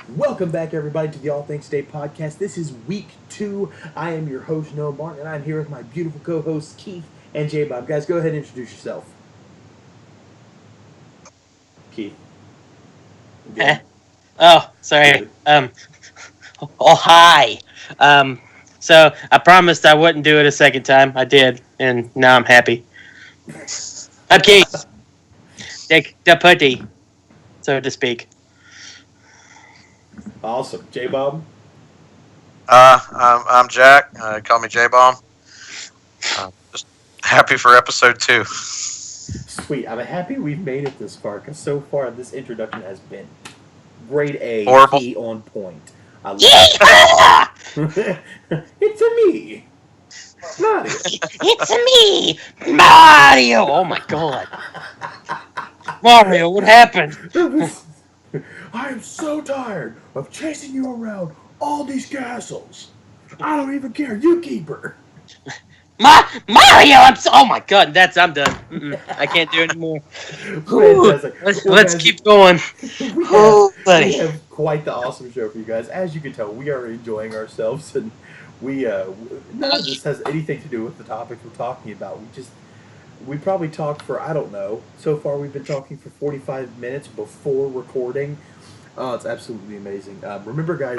Welcome back, everybody, to the All Things Today podcast. This is week 2. I am your host, Noah Martin, and I'm here with my beautiful co-hosts, Keith and J Bob. Guys, go ahead and introduce yourself. Keith. Eh. Good. Oh, sorry. Good. Hi. Um, so I promised I wouldn't do it a second time. I did, and now I'm happy. I'm Keith, the putty, so to speak. Awesome. J Bob. I'm Jack. Call me J Bomb. Just happy for episode 2. Sweet. I'm happy we've made it this far, because so far this introduction has been grade A, Horrible. key on point. I love Yeehaw! it. It's a me. Mario. It's me, Mario. Oh my god, Mario, what happened? I am so tired of chasing you around all these castles. I don't even care. You keep her. Mario, oh my god, I'm done. I can't do it anymore. Fantastic. Let's Guys, keep going. we Oh, have, we buddy. have quite the awesome show for you guys. As you can tell, we are enjoying ourselves, and we none of this has anything to do with the topics we're talking about. We probably talked for, I don't know. So far, we've been talking for 45 minutes before recording. Oh, it's absolutely amazing. Remember, guys,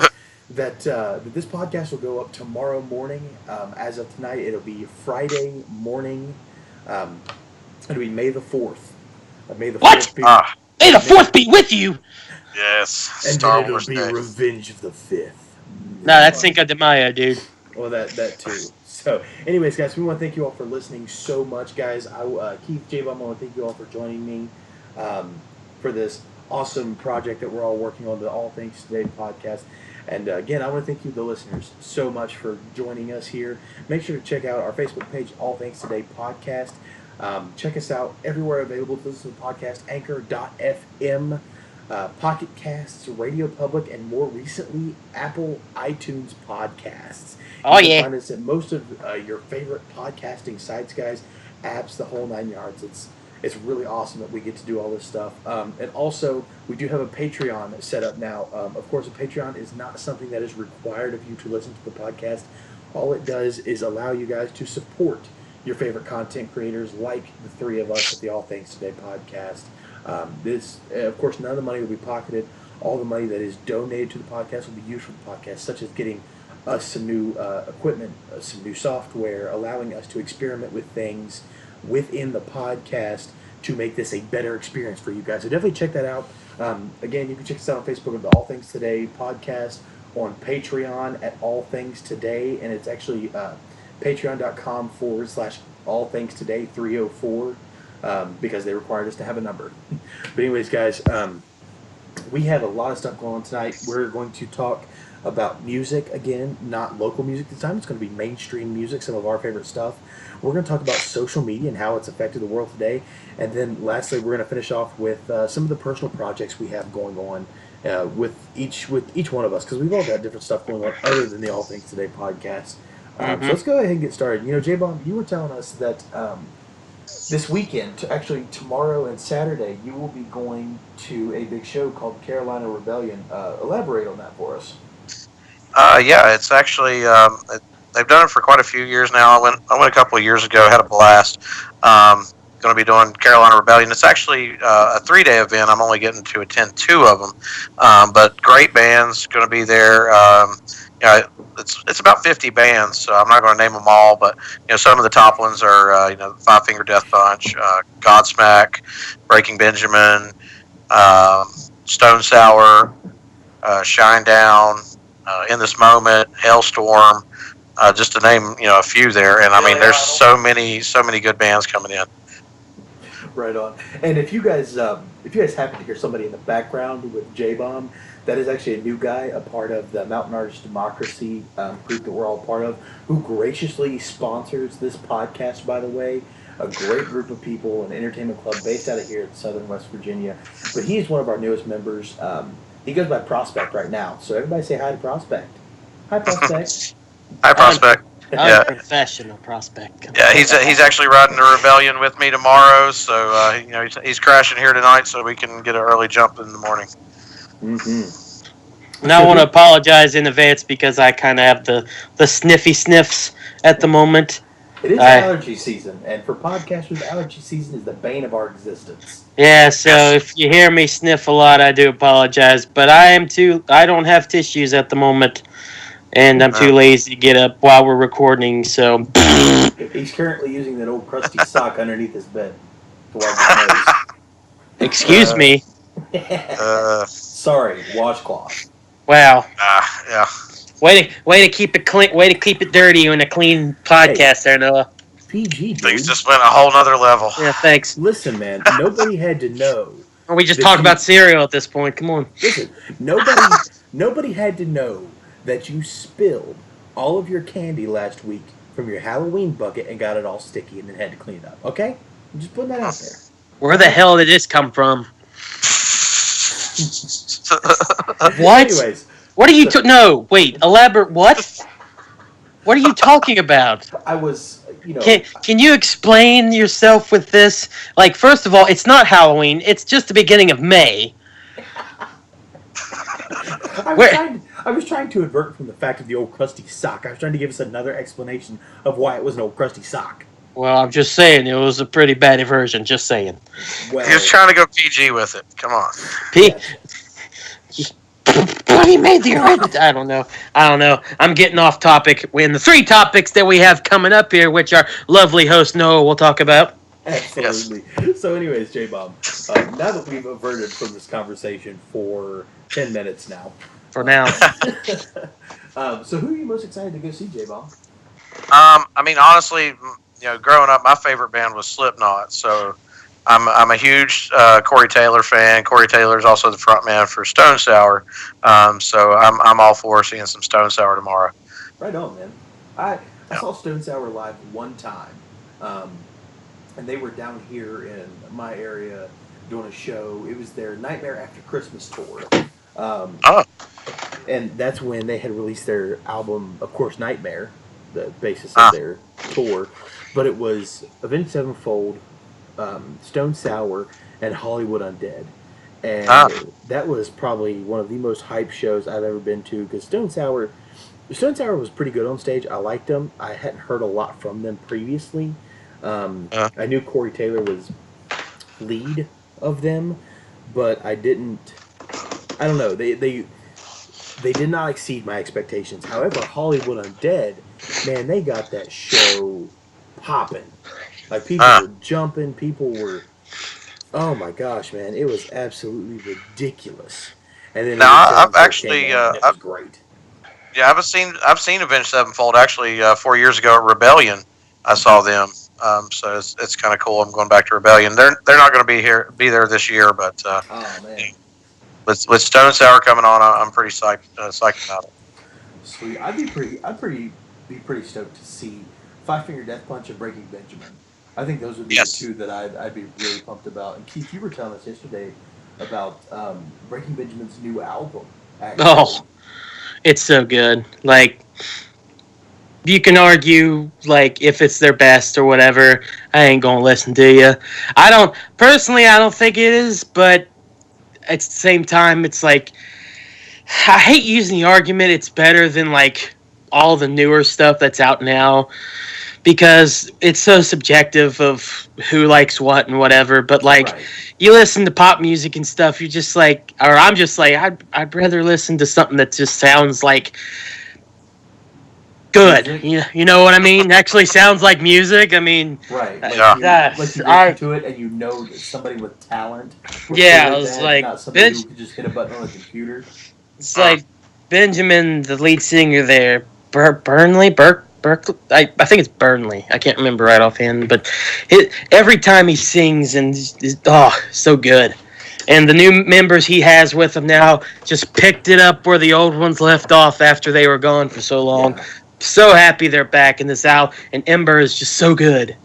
that this podcast will go up tomorrow morning. As of tonight, it'll be Friday morning. Um, it'll be May the 4th. May the What? 4th be. May the fourth be with you. Yes, And Star then it'll Wars be Day. Revenge of the 5th. No, that's Cinco de Mayo, dude. Well, that too. So, anyways, guys, we want to thank you all for listening so much, guys. Keith, J. I want to thank you all for joining me for this awesome project that we're all working on, the All Things Today podcast. And again, I want to thank you, the listeners, so much for joining us here. Make sure to check out our Facebook page, All Things Today podcast. Check us out everywhere available to listen to the podcast, Anchor.fm. Pocket Casts, Radio Public, and more recently, Apple iTunes Podcasts. Oh, You can yeah. find us at most of your favorite podcasting sites, guys. Apps, the whole 9 yards. It's really awesome that we get to do all this stuff. And also, we do have a Patreon set up now. Of course, a Patreon is not something that is required of you to listen to the podcast. All it does is allow you guys to support your favorite content creators like the three of us at the All Things Today podcast. Of course, none of the money will be pocketed. All the money that is donated to the podcast will be used for the podcast, such as getting us some new equipment, some new software, allowing us to experiment with things within the podcast to make this a better experience for you guys. So definitely check that out. Again, you can check us out on Facebook at the All Things Today podcast, on Patreon at All Things Today, and it's actually patreon.com/ All Things Today 304. Because they required us to have a number. But anyways, guys, we have a lot of stuff going on tonight. We're going to talk about music again, not local music this time. It's going to be mainstream music, some of our favorite stuff. We're going to talk about social media and how it's affected the world today. And then lastly, we're going to finish off with some of the personal projects we have going on with each one of us, because we've all got different stuff going on other than the All Things Today podcast. So let's go ahead and get started. You know, J-Bomb, you were telling us that this weekend, actually tomorrow and Saturday, you will be going to a big show called Carolina Rebellion. Elaborate on that for us. Yeah, it's actually they've done it for quite a few years now. I went a couple of years ago, had a blast. Going to be doing Carolina Rebellion. It's actually a 3-day event. I'm only getting to attend 2 of them, but great bands going to be there. Yeah, it's about 50 bands, so I'm not going to name them all, but some of the top ones are Five Finger Death Punch, Godsmack, Breaking Benjamin, Stone Sour, Shine Down, In This Moment, Hailstorm, just to name a few there. And I mean, there's so many good bands coming in. Right on. And if you guys happen to hear somebody in the background with J-Bomb, that is actually a new guy, a part of the Mountain Artist Democracy group that we're all part of, who graciously sponsors this podcast, by the way. A great group of people, an entertainment club based out of here in southern West Virginia. But he's one of our newest members. He goes by Prospect right now. So everybody say hi to Prospect. Hi, Prospect. Hi, Prospect. Yeah. Unprofessional prospect. Yeah, he's actually riding the Rebellion with me tomorrow, so he's crashing here tonight, so we can get an early jump in the morning. Mm-hmm. And I want to apologize in advance because I kind of have the sniffy sniffs at the moment. It is allergy season, and for podcasters, allergy season is the bane of our existence. Yeah, so if you hear me sniff a lot, I do apologize. But I don't have tissues at the moment, and I'm too lazy to get up while we're recording, so... He's currently using that old crusty sock underneath his bed to wipe his nose. Excuse me. Sorry, washcloth. Wow. Yeah. Way to keep it clean. Way to keep it dirty in a clean podcast, there, Noah. PG, dude. Things just went a whole nother level. Yeah, thanks. Listen, man, nobody had to know. We just talk about cereal at this point. Come on. Listen, nobody had to know that you spilled all of your candy last week from your Halloween bucket and got it all sticky and then had to clean it up. Okay, I'm just putting that out there. Where the hell did this come from? What? Anyways. What are you... No, wait. Elaborate. What? What are you talking about? I was, Can you explain yourself with this? Like, first of all, it's not Halloween. It's just the beginning of May. I was trying to advert from the fact of the old crusty sock. I was trying to give us another explanation of why it was an old crusty sock. Well, I'm just saying it was a pretty bad version. Just saying. Well, he was trying to go PG with it. Come on. He made the I don't know. I'm getting off topic. In the 3 topics that we have coming up here, which our lovely host Noah will talk about. Absolutely. Yes. So, anyways, J-Bomb, now that we've averted from this conversation for 10 minutes now. For now. So, who are you most excited to go see, J-Bomb? I mean, honestly, growing up, my favorite band was Slipknot. So, I'm a huge Corey Taylor fan. Corey Taylor is also the frontman for Stone Sour. So I'm all for seeing some Stone Sour tomorrow. Right on, man. I saw Stone Sour live one time, and they were down here in my area doing a show. It was their Nightmare After Christmas tour. And that's when they had released their album, of course, Nightmare, the basis of their tour. But it was Avenged Sevenfold, Stone Sour, and Hollywood Undead. And that was probably one of the most hyped shows I've ever been to, because Stone Sour was pretty good on stage. I liked them. I hadn't heard a lot from them previously. I knew Corey Taylor was lead of them, but I don't know. They did not exceed my expectations. However, Hollywood Undead, man, they got that show popping. Like, people were jumping, oh my gosh, man, it was absolutely ridiculous. And then I've actually, it was great. Yeah, I've seen Avenged Sevenfold actually 4 years ago at Rebellion. I saw them, so it's kind of cool. I'm going back to Rebellion. They're not going to be there this year, but man. With Stone Sour coming on, I'm pretty psyched about it. Sweet, I'd be pretty stoked to see Five Finger Death Punch and Breaking Benjamin. I think those would be the 2 that I'd be really pumped about. And Keith, you were telling us yesterday about Breaking Benjamin's new album. Actually. Oh, it's so good. Like, you can argue, like, if it's their best or whatever. I ain't gonna listen to you. I don't think it is, but at the same time, it's like, I hate using the argument it's better than, like, all the newer stuff that's out now, because it's so subjective of who likes what and whatever. But, like, you listen to pop music and stuff, you're just like, or I'm just like, I'd rather listen to something that just sounds like good. You know what I mean? Actually sounds like music. I mean, right. Like yeah. You listen to it and you know that somebody with talent. Yeah, I was like, not somebody who could just hit a button on a computer. It's like Benjamin, the lead singer there, Berkeley. I think it's Burnley. I can't remember right offhand, but every time he sings, and so good. And the new members he has with him now just picked it up where the old ones left off after they were gone for so long. Yeah. So happy they're back in this album, and Ember is just so good.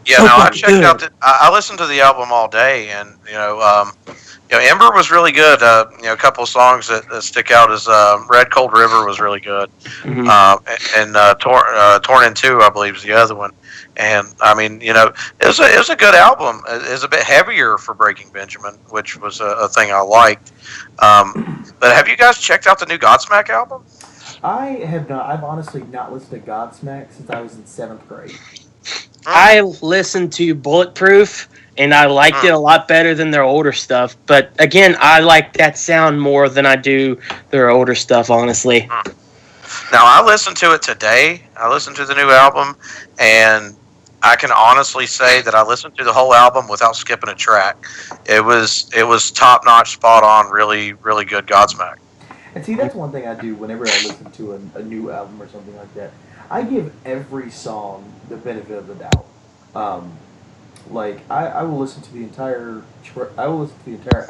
Yeah, I checked out. I listened to the album all day, and Ember was really good. A couple of songs that stick out is Red Cold River was really good, Mhm. and Torn in Two, I believe, is the other one. And I mean, it was a good album. It was a bit heavier for Breaking Benjamin, which was a thing I liked. But have you guys checked out the new Godsmack album? I have not. I've honestly not listened to Godsmack since I was in 7th grade. I listened to Bulletproof, and I liked it a lot better than their older stuff. But again, I like that sound more than I do their older stuff, honestly. Now, I listened to it today. I listened to the new album, and I can honestly say that I listened to the whole album without skipping a track. It was top notch, spot on, really really good Godsmack. And see, that's one thing I do whenever I listen to a new album or something like that. I give every song the benefit of the doubt. Um, I will listen to the entire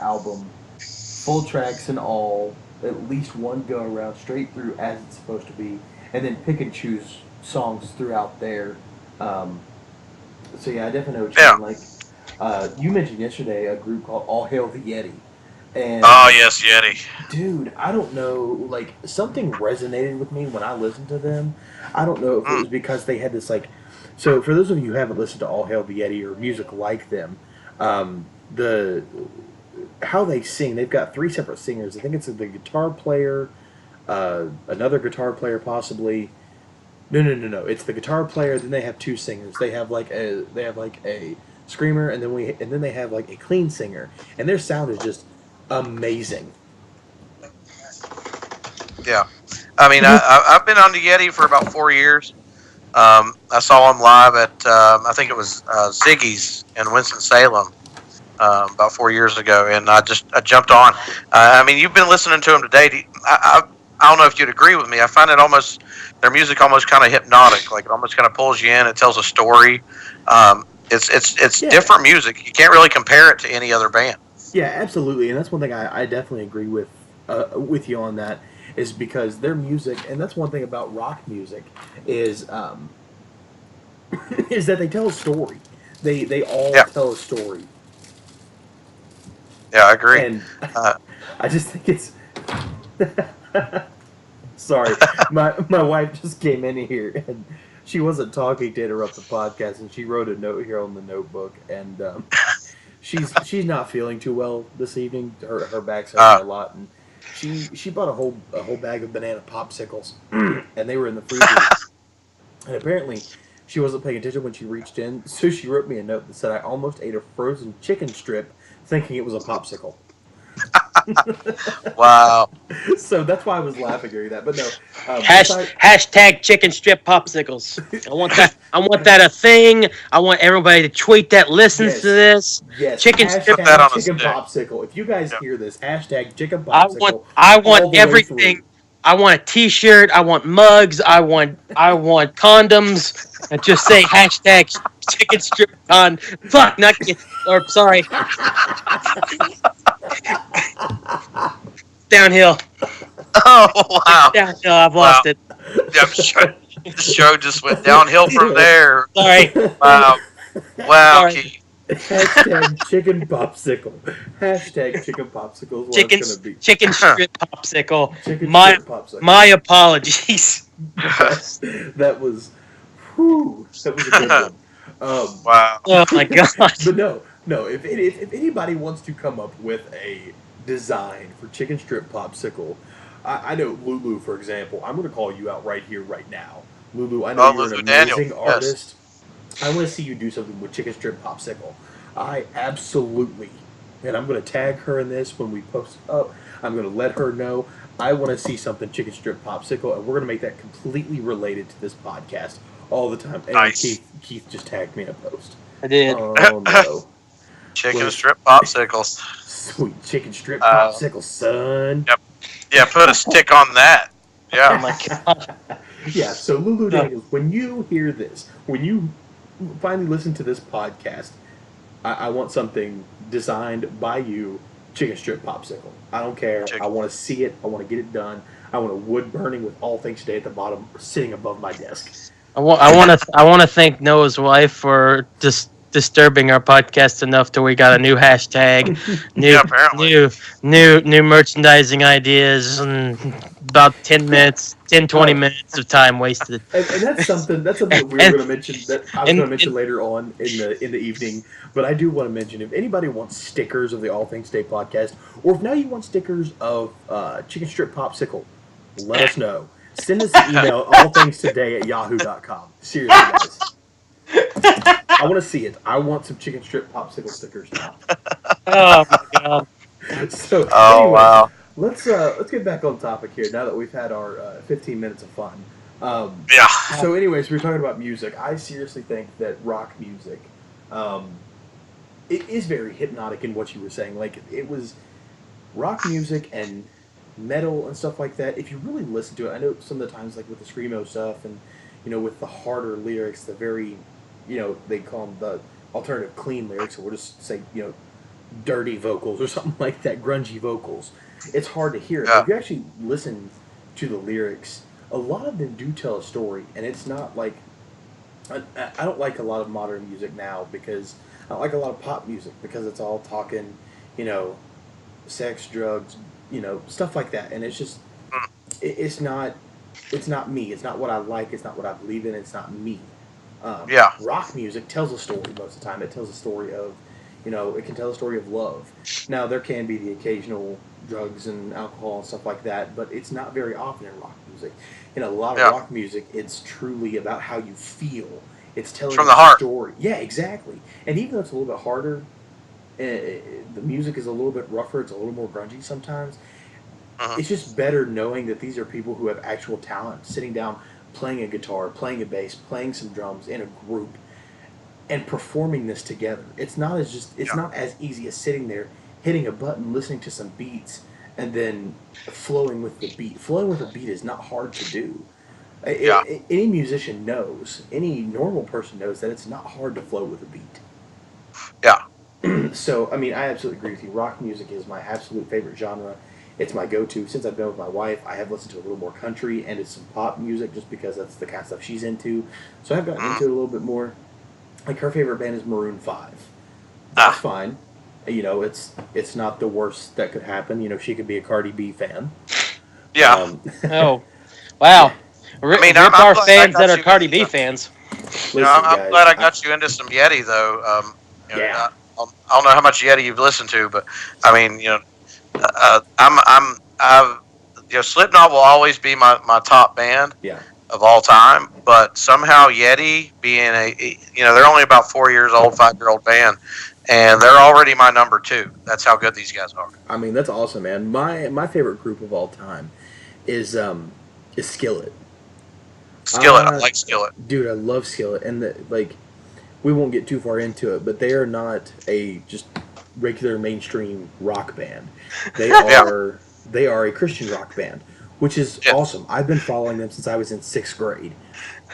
album, full tracks and all, at least one go around straight through as it's supposed to be, and then pick and choose songs throughout there. Um, so yeah, I definitely know what you Yeah. mean. You mentioned yesterday a group called All Hail the Yeti, and Oh yes, Yeti. dude, I don't know, something resonated with me when I listened to them. I don't know if it was because they had this so for those of you who haven't listened to All Hail the Yeti or music like them, the how they sing, they've got three separate singers. I think it's the guitar player, another guitar player possibly. No. It's the guitar player. Then they have two singers. They have a screamer, and then they have like a clean singer, and their sound is just amazing. Yeah, I mean, I've been on the Yeti for about 4 years. I saw him live at I think it was Ziggy's in Winston Salem about 4 years ago, and I jumped on. I mean, you've been listening to him today. I don't know if you'd agree with me. I find it almost their music almost kind of hypnotic. Like it almost kind of pulls you in. It tells a story. It's Yeah. different music. You can't really compare it to any other band. Yeah, absolutely, and that's one thing I definitely agree with you on that. Is because their music, and that's one thing about rock music, is is that they tell a story. They all Yeah. tell a story, Yeah, I agree. and Uh, I just think it's. Sorry, my wife just came in here and she wasn't talking to interrupt the podcast, and she wrote a note here on the notebook, and she's not feeling too well this evening. Her back's hurting a lot, and she bought a whole bag of banana popsicles, and they were in the freezer. And apparently, she wasn't paying attention when she reached in, so she wrote me a note that said, "I almost ate a frozen chicken strip, thinking it was a popsicle." wow. So that's why I was laughing during that. But no, Hashtag chicken strip popsicles. I want that. I want that a thing. I want everybody to tweet that listens Yes. to this. yes, chicken hashtag strip- Put that on a chicken stick. popsicle. If you guys hear this, hashtag chicken I popsicle. want all the way everything. through. I want a T-shirt. I want mugs. I want condoms. And just say hashtag chicken strip con. Fuck, not get, or sorry. Downhill. Oh wow. Downhill. I've lost it. Yeah, I'm sure the show just went downhill from there. Sorry. Wow. Wow, Sorry. Keith. Hashtag chicken popsicle. Hashtag chicken popsicle is what Chicken it's going to be. chicken strip popsicle. Chicken My strip popsicle. my apologies. That was, whew, that was a good one. Wow. Oh my god. But no. If anybody wants to come up with a design for chicken strip popsicle, I know Lulu, for example. I'm going to call you out right here, right now. Lulu, I know Oh, you're Lulu an Daniel, amazing yes. artist. I want to see you do something with chicken strip popsicle. I absolutely, and I'm going to tag her in this when we post it up. I'm going to let her know. I want to see something chicken strip popsicle, and we're going to make that completely related to this podcast all the time. And Nice. Keith just tagged me in a post. I did. Oh no. Chicken Well- strip popsicles. Sweet chicken strip Uh, popsicle, son. Yep. Yeah, put a stick on that. Oh Yeah. my god. Yeah, so Lulu Daniels, when you hear this, when you finally listen to this podcast, I want something designed by you, chicken strip popsicle. I don't care. Chicken. I want to see it. I want to get it done. I want a wood burning with all things today at the bottom, sitting above my desk. I want to thank Noah's wife for just disturbing our podcast enough till we got a new hashtag, Yeah, apparently. new merchandising ideas, and about 20 minutes of time wasted. And that's something that we were And going to mention that I was and, going to mention later on in the evening. But I do want to mention if anybody wants stickers of the All Things Today podcast, or if now you want stickers of Chicken Strip Popsicle, let us know. Send us an email at allthingstoday@yahoo.com. Seriously, guys. I want to see it. I want some Chicken Strip Popsicle stickers now. oh my god. So Oh, anyway, wow. let's get back on topic here. Now that we've had our 15 minutes of fun. Yeah. So, anyways, we were talking about music. I seriously think that rock music, it is very hypnotic in what you were saying. Like it was rock music and metal and stuff like that. If you really listen to it, I know some of the times, like with the screamo stuff and with the harder lyrics, the very, they call them the alternative clean lyrics, or we'll just say dirty vocals or something like that, grungy vocals. It's hard to hear it. Yeah. If you actually listen to the lyrics, a lot of them do tell a story, and it's not like I don't like a lot of modern music now because I don't like a lot of pop music because it's all talking, sex, drugs, stuff like that, and it's just it's not me. It's not what I like. It's not what I believe in. It's not me. Yeah. Rock music tells a story most of the time. It tells a story of, it can tell a story of love. Now, there can be the occasional drugs and alcohol and stuff like that, but it's not very often in rock music. In a lot of rock music, it's truly about how you feel. It's telling from the a heart. story. Yeah, exactly. And even though it's a little bit harder, the music is a little bit rougher. It's a little more grungy sometimes. It's just better knowing that these are people who have actual talent, sitting down, playing a guitar, playing a bass, playing some drums in a group, and performing this together. It's not as easy as sitting there, hitting a button, listening to some beats, and then flowing with the beat. Flowing with a beat is not hard to do. Any musician knows, any normal person knows that it's not hard to flow with a beat. Yeah. So, I mean, I absolutely agree with you. Rock music is my absolute favorite genre. It's my go-to. Since I've been with my wife, I have listened to a little more country and it's some pop music just because that's the kind of stuff she's into. So I've gotten into it a little bit more. Like, her favorite band is Maroon 5. That's fine. It's not the worst that could happen. She could be a Cardi B fan. Yeah. Oh, wow. I mean, rip I'm our glad fans I got that are you Cardi into B that. fans. Listen, I'm guys, glad I got you into some Yeti, though. Yeah. I don't know how much Yeti you've listened to, but I mean, Slipknot will always be my top band of all time. But somehow Yeti, being they're only about 4 years old, 5-year-old band, and they're already my number 2. That's how good these guys are. I mean, that's awesome, man. My favorite group of all time is Skillet. Skillet, I like Skillet. Dude, I love Skillet, and we won't get too far into it, but they are not a just regular mainstream rock band. They are a Christian rock band, which is awesome. I've been following them since I was in 6th grade,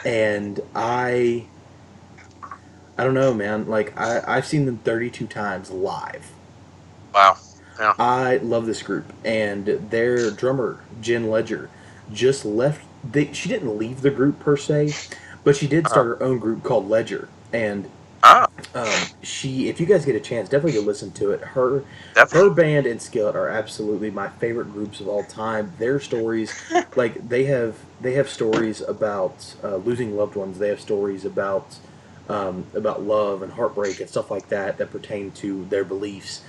and I don't know, man. Like I've seen them 32 times live. Wow. Yeah. I love this group, and their drummer Jen Ledger just left. She didn't leave the group per se, but she did start her own group called Ledger, and if you guys get a chance, definitely go listen to it. Her band and Skillet are absolutely my favorite groups of all time. Their stories, like they have stories about losing loved ones. They have stories about love and heartbreak and stuff like that pertain to their beliefs,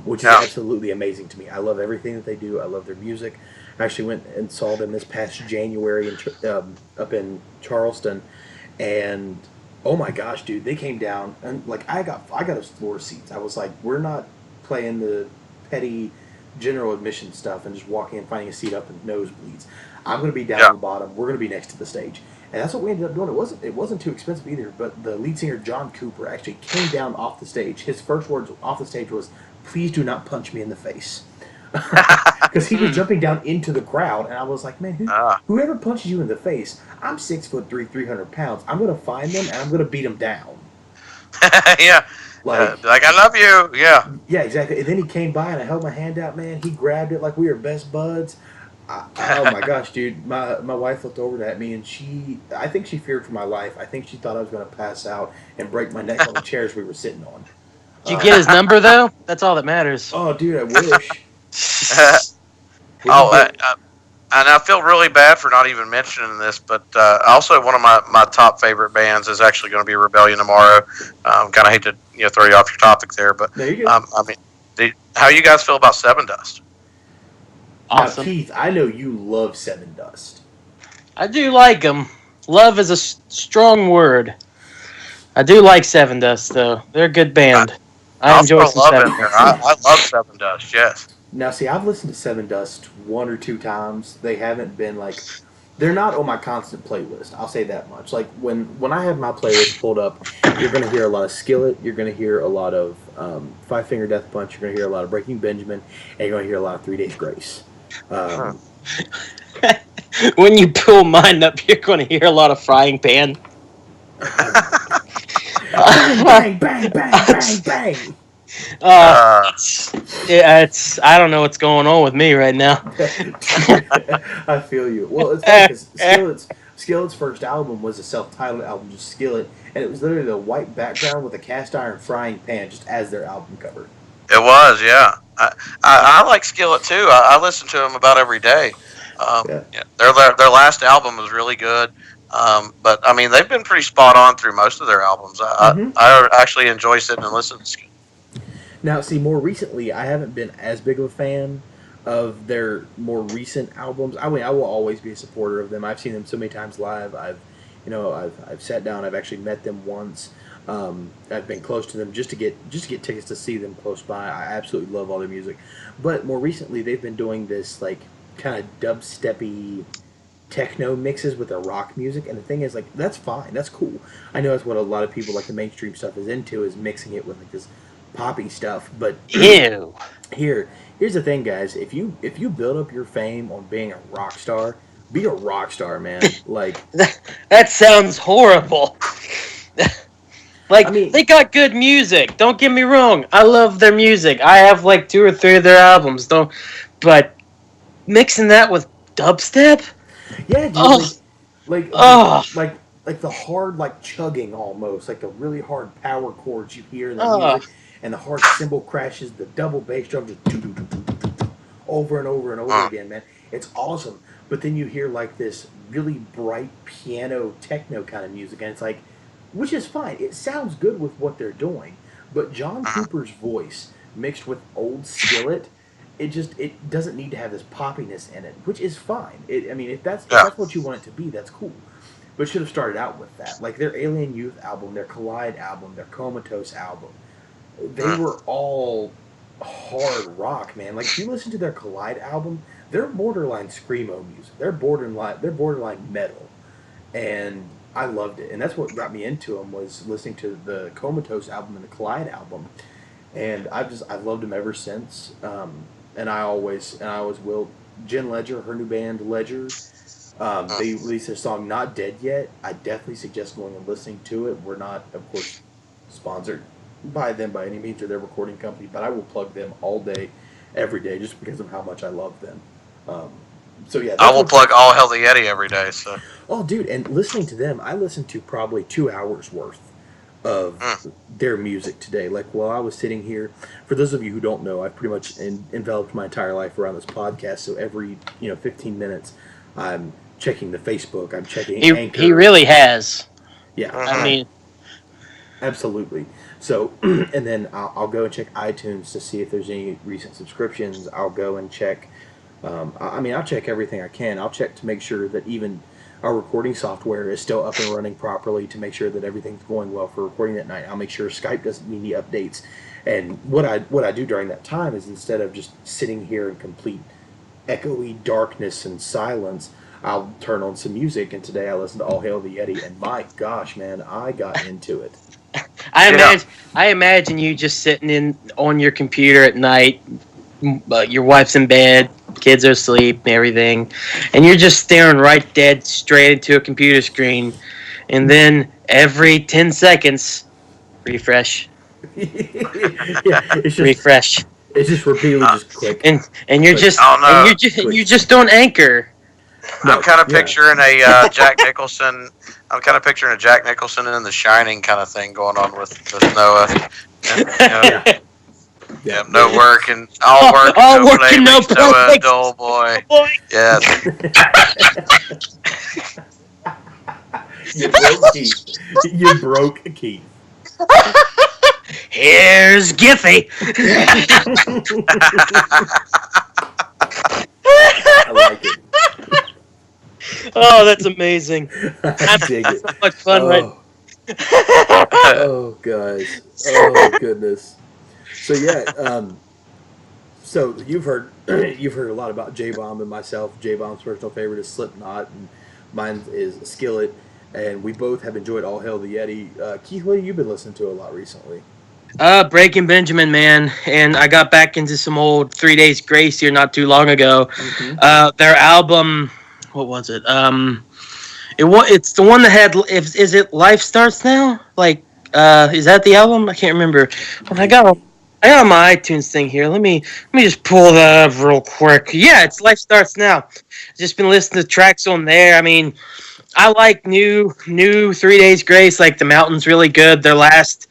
which is absolutely amazing to me. I love everything that they do. I love their music. I actually went and saw them this past January up in Charleston, and oh my gosh, dude, they came down and I got us floor seats. I was like, we're not playing the petty general admission stuff and just walking and finding a seat up in nosebleeds. I'm going to be down at the bottom. We're going to be next to the stage. And that's what we ended up doing. It wasn't too expensive either, but the lead singer John Cooper actually came down off the stage. His first words off the stage was, "Please do not punch me in the face." Because he was jumping down into the crowd, and I was like, man, whoever punches you in the face, I'm 6'3", 300 pounds. I'm going to find them, and I'm going to beat them down. Yeah. Like, I love you. Yeah. Yeah, exactly. And then he came by, and I held my hand out, man. He grabbed it like we were best buds. Oh my gosh, dude! My wife looked over at me and I think she feared for my life. I think she thought I was going to pass out and break my neck on the chairs we were sitting on. Did you get his number though? That's all that matters. Oh, dude, I wish. We Oh, can get, and I feel really bad for not even mentioning this, but also one of my top favorite bands is actually going to be Rebellion tomorrow. Kind of hate to throw you off your topic there, but there you go. I mean, how you guys feel about Seven Dust? Awesome. Now, Keith, I know you love Seven Dust. I do like them. Love is a strong word. I do like Seven Dust though. They're a good band. I enjoy some Seven Dust. I love Seven Dust. Yes. Now, see, I've listened to Seven Dust 1 or 2 times. They haven't been like, they're not on my constant playlist. I'll say that much. Like when I have my playlist pulled up, you're going to hear a lot of Skillet. You're going to hear a lot of Five Finger Death Punch. You're going to hear a lot of Breaking Benjamin, and you're going to hear a lot of 3 Days Grace. When you pull mine up, you're going to hear a lot of Frying Pan. Bang, bang, bang, bang, bang. It's I don't know what's going on with me right now. I feel you. Well, it's funny because Skillet's first album was a self-titled album, just Skillet, and it was literally the white background with a cast iron frying pan, just as their album cover. It was, yeah. I like Skillet too. I listen to them about every day. Yeah. Their last album was really good. But I mean, they've been pretty spot on through most of their albums. I actually enjoy sitting and listening to Skillet. Now, see, more recently, I haven't been as big of a fan of their more recent albums. I mean, I will always be a supporter of them. I've seen them so many times live. I've sat down. I've actually met them once. I've been close to them just to get tickets to see them close by. I absolutely love all their music. But more recently, they've been doing this like kind of dubsteppy techno mixes with their rock music, and the thing is, like, that's fine. That's cool. I know that's what a lot of people like the mainstream stuff is into, is mixing it with like this poppy stuff. But ew. Here's the thing, guys. If you build up your fame on being a rock star, be a rock star, man. Like that sounds horrible. Like, I mean, they got good music. Don't get me wrong. I love their music. I have like 2 or 3 of their albums. But mixing that with dubstep? Yeah, dude. Oh. Like the hard, like, chugging almost, like the really hard power chords you hear in the music, and the hard cymbal crashes, the double bass drum just over and over and over again, man. It's awesome. But then you hear like this really bright piano techno kind of music, and it's like, which is fine. It sounds good with what they're doing, but John Cooper's voice mixed with old Skillet, it doesn't need to have this poppiness in it, which is fine. If that's what you want it to be, that's cool. But it should have started out with that. Like their Alien Youth album, their Collide album, their Comatose album, they were all hard rock, man. Like if you listen to their Collide album, they're borderline screamo music. They're borderline metal, and I loved it. And that's what got me into them, was listening to the Comatose album and the Collide album, and I've loved them ever since. And I always will. Jen Ledger, her new band Ledger, they released their song "Not Dead Yet." I definitely suggest going and listening to it. We're not, of course, sponsored by them by any means or their recording company, but I will plug them all day, every day, just because of how much I love them. So yeah, I will plug All Hell the Yeti every day. So. Oh, dude, and listening to them, I listened to probably 2 hours worth of their music today. Like while I was sitting here, for those of you who don't know, I've pretty much enveloped my entire life around this podcast. So every 15 minutes, I'm checking the Facebook. I'm checking Anchor. He really has. Yeah, I mean, absolutely. So, and then I'll go and check iTunes to see if there's any recent subscriptions. I'll go and check. I'll check everything I can. I'll check to make sure that even our recording software is still up and running properly, to make sure that everything's going well for recording that night. I'll make sure Skype doesn't need any updates. And what I do during that time is, instead of just sitting here in complete echoey darkness and silence, I'll turn on some music. And today I listened to All Hail the Yeti, and my gosh, man, I got into it. I imagine you just sitting on your computer at night. Your wife's in bed, kids are asleep, everything, and you're just staring right dead straight into a computer screen, and then every 10 seconds, refresh. Yeah, it's just, refresh. It's just repeatedly just click. and you're Click. just Oh, no. and you're just on Anchor. I'm kind of yeah. picturing a Jack Nicholson. I'm kind of picturing a Jack Nicholson in The Shining kind of thing going on with Noah. And, Yeah. yeah, no work and all work, All no work play and no makes Noah a play. dull boy. Boy. Yeah, You broke Keith. You broke Keith. Here's Giffy. I like it. Oh, that's amazing. I dig it. So much fun, right? Oh, guys. Oh, goodness. So yeah, so you've heard a lot about J Bomb and myself. J Bomb's personal favorite is Slipknot, and mine is Skillet. And we both have enjoyed All Hail the Yeti. Keith, what have you been listening to a lot recently? Breaking Benjamin, man, and I got back into some old 3 Days Grace here not too long ago. Mm-hmm. Their album, what was it? It's the one that had. Is it Life Starts Now? Like, is that the album? I can't remember. Well, I got my iTunes thing here. Let me just pull that up real quick. Yeah, it's Life Starts Now. Just been listening to tracks on there. I mean, I like new 3 Days Grace. Like, The Mountain's really good. Their last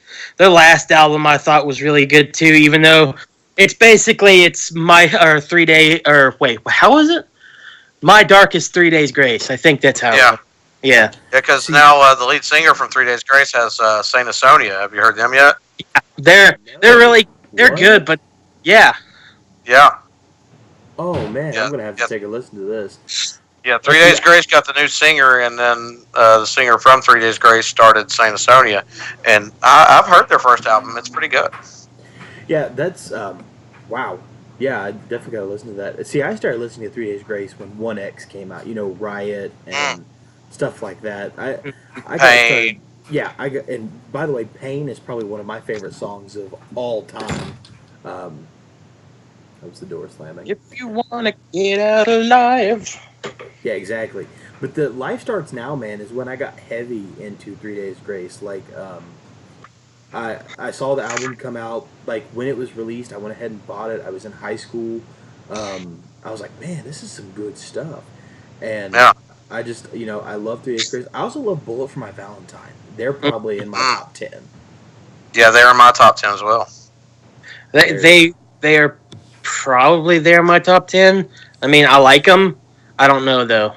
album I thought was really good too. Even though it's my 3 day or wait, how was it? My Darkest 3 Days Grace. I think that's how. Yeah. Yeah. because now the lead singer from 3 Days Grace has Saint Asonia. Have you heard them yet? They're What? good, but yeah. Yeah, Oh man, Yeah, I'm gonna have to yeah. take a listen to this. yeah. 3 Days Grace got the new singer, and then the singer from 3 Days Grace started Saint Asonia, and I've heard their first album. It's pretty good. Yeah, that's wow. Yeah, I definitely gotta listen to that. See, I started listening to 3 Days Grace when 1X came out. You know, Riot and stuff like that. I got started. Pain. Yeah, and by the way, Pain is probably one of my favorite songs of all time. That was the door slamming. If you wanna get out alive. Yeah, exactly. But the Life Starts Now, man, is when I got heavy into 3 Days Grace. Like, I saw the album come out. Like, when it was released, I went ahead and bought it. I was in high school. I was like, man, this is some good stuff. And Yeah. I just, I love 3 Days Grace. I also love Bullet for My Valentine. They're probably in my top 10. Yeah, they're in my top 10 as well. They are probably there in my top 10. I mean, I like them. I don't know though.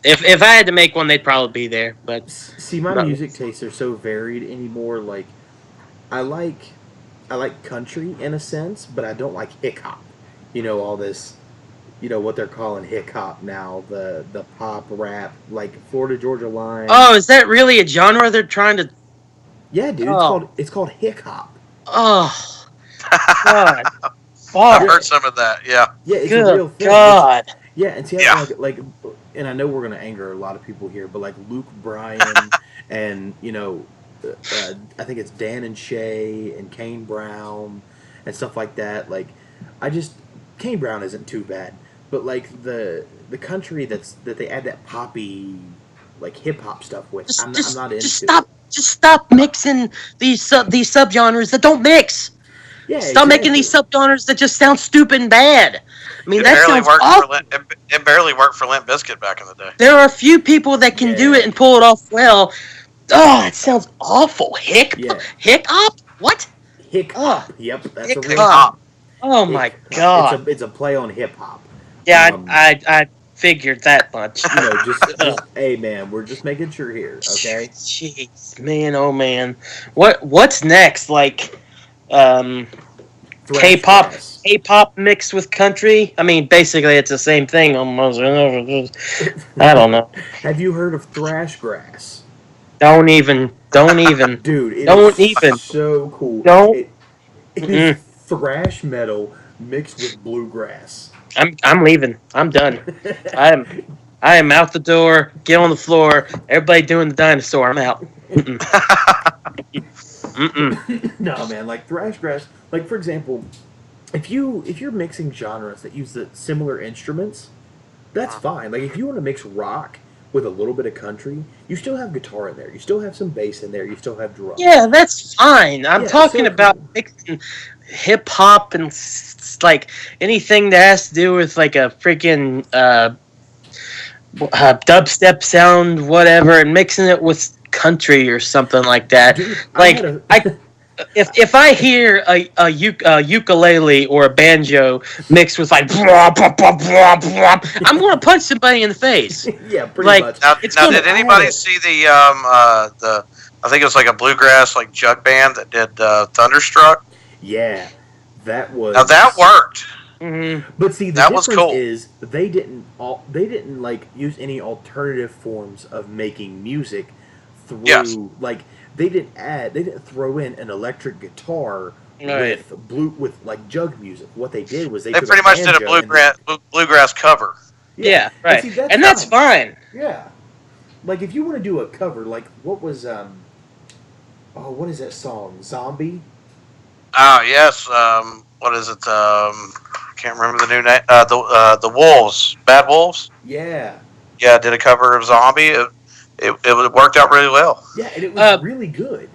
If I had to make one, they'd probably be there. But See, my music tastes are so varied anymore. Like, I like country in a sense, but I don't like hip hop. All this, what they're calling hip hop now, the pop rap, like Florida Georgia Line. oh, is that really a genre they're trying to? Yeah, dude, Oh. it's called hip hop. Oh God! I've Fuck. heard some of that. Yeah. Yeah, it's a real Good thing. God! Yeah, and see, Yeah. like, and I know we're gonna anger a lot of people here, but like Luke Bryan and I think it's Dan and Shay and Kane Brown and stuff like that. Like, Kane Brown isn't too bad, but like the country that they add that poppy, like hip hop stuff with, I'm not into. Just stop mixing these subgenres that don't mix. Yeah, Stop making these subgenres that just sound stupid and bad. I mean, It that barely sounds worked awful. it barely worked for Limp Bizkit back in the day. There are a few people that can do Yeah. it and pull it off well. Oh, it sounds awful. Hick hop? What? hip hop. Yep, that's a Hip real. hop. Oh my Hip-hop. God! It's a play on hip hop. Yeah, Um, I figured that much. Just hey man, we're just making sure here, okay? Jeez, man, oh man, what's next? Like, Thrash K-pop, grass. K-pop mixed with country. I mean, basically, it's the same thing almost. I don't know. Have you heard of thrash grass? Don't even. Dude, it Don't is even. so cool. Don't. It is thrash metal mixed with bluegrass. I'm leaving. I'm done. I am out the door. Get on the floor. Everybody doing the dinosaur. I'm out. Mm-mm. Mm-mm. No, man, like thrash grass. Like, for example, if you're mixing genres that use the similar instruments, that's fine. Like, if you want to mix rock with a little bit of country, you still have guitar in there. You still have some bass in there. You still have drums. Yeah, that's fine. I'm Yeah, talking so about cool. mixing hip hop and like anything that has to do with like a freaking dubstep sound, whatever, and mixing it with country or something like that. Dude, Like if I hear a ukulele or a banjo mixed with like blah, blah, blah, blah, blah, I'm gonna punch somebody in the face. Yeah, pretty Like, much. Now, did anybody see the I think it was like a bluegrass like jug band that did Thunderstruck? Yeah, that was. Now that worked. Mm-hmm. But see, the That was difference cool. is they didn't like use any alternative forms of making music through Yes. like they didn't throw in an electric guitar Right. with like jug music. What they did was they They took pretty much did a banjo and bluegrass cover. Yeah, right. see, And that's fine. Yeah, like if you want to do a cover, like what was what is that song? Zombie. Oh yes. What is it? I can't remember the new name. The Wolves, Bad Wolves. Yeah, Yeah, did a cover of Zombie. It worked out really well. yeah, and it was really good.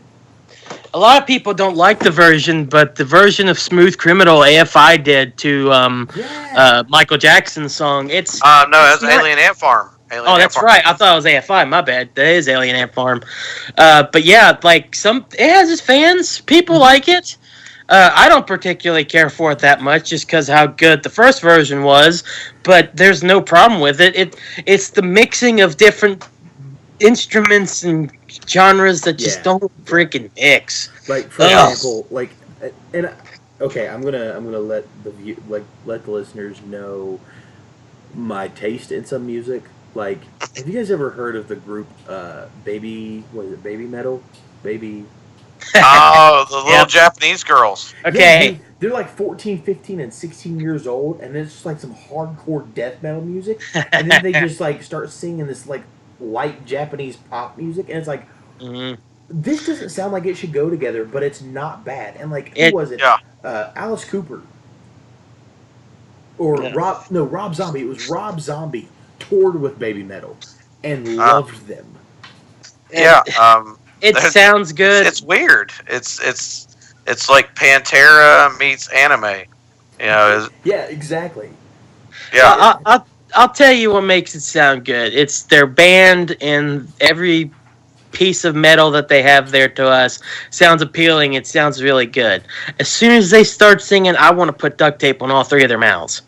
A lot of people don't like the version, but the version of Smooth Criminal AFI did to Yeah. Michael Jackson's song. It's No, it's that's not- Alien Ant Farm. Alien Oh, Ant that's Farm. right. I thought it was AFI. My bad. That is Alien Ant Farm. But yeah, like it has its fans. People like it. I don't particularly care for it that much, just because how good the first version was. But there's no problem with it. It's the mixing of different instruments and genres that just Yeah. don't freaking mix. Like for Ugh. example, like okay, I'm gonna let let the listeners know my taste in some music. Like, have you guys ever heard of the group Baby? What is it? Baby Metal? Baby. Oh, the little Yep. Japanese girls. Yeah, Okay. dude, they're like 14, 15, and 16 years old, and it's just like some hardcore death metal music, and then they just like start singing this like light Japanese pop music, and it's like Mhm. this doesn't sound like it should go together, but it's not bad. And like, who It- was it? Yeah. Alice Cooper or Yeah. Rob Zombie. It was Rob Zombie toured with Baby Metal and Ah. loved them. Yeah. It There's- sounds good. It's weird. It's like Pantera meets anime. You know. Yeah, exactly. Yeah. I'll tell you what makes it sound good. It's their band, and every piece of metal that they have there to us sounds appealing. It sounds really good. As soon as they start singing, I want to put duct tape on all three of their mouths.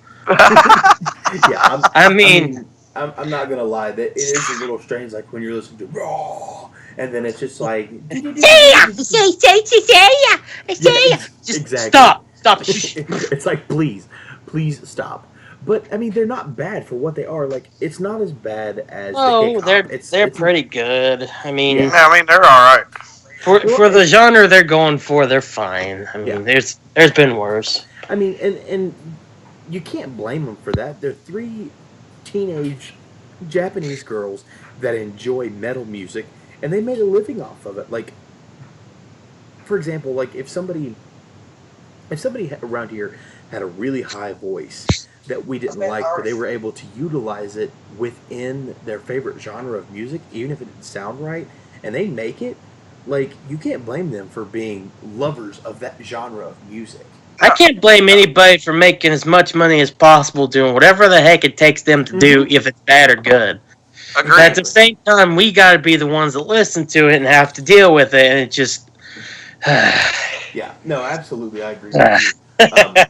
Yeah, I mean, I'm not gonna lie. That it is a little strange. Like when you're listening to raw, and then it's just like just exactly. stop. Shh. It's like please stop. But I mean, they're not bad for what they are. Like it's not as bad as the Oh, hip-hop. they're It's pretty good. I mean, Yeah. I mean, they're all right. for the genre they're going for, they're fine. I mean, Yeah. there's been worse. I mean, and you can't blame them for that. They're three teenage Japanese girls that enjoy metal music, and they made a living off of it. Like, for example, like if somebody around here had a really high voice that we didn't like, but they were able to utilize it within their favorite genre of music, even if it didn't sound right, and they make it, like, you can't blame them for being lovers of that genre of music. I can't blame anybody for making as much money as possible doing whatever the heck it takes them to do, if it's bad or good. Agreed. But at the same time, we got to be the ones that listen to it and have to deal with it, and it just. Yeah, no, absolutely, I agree with you.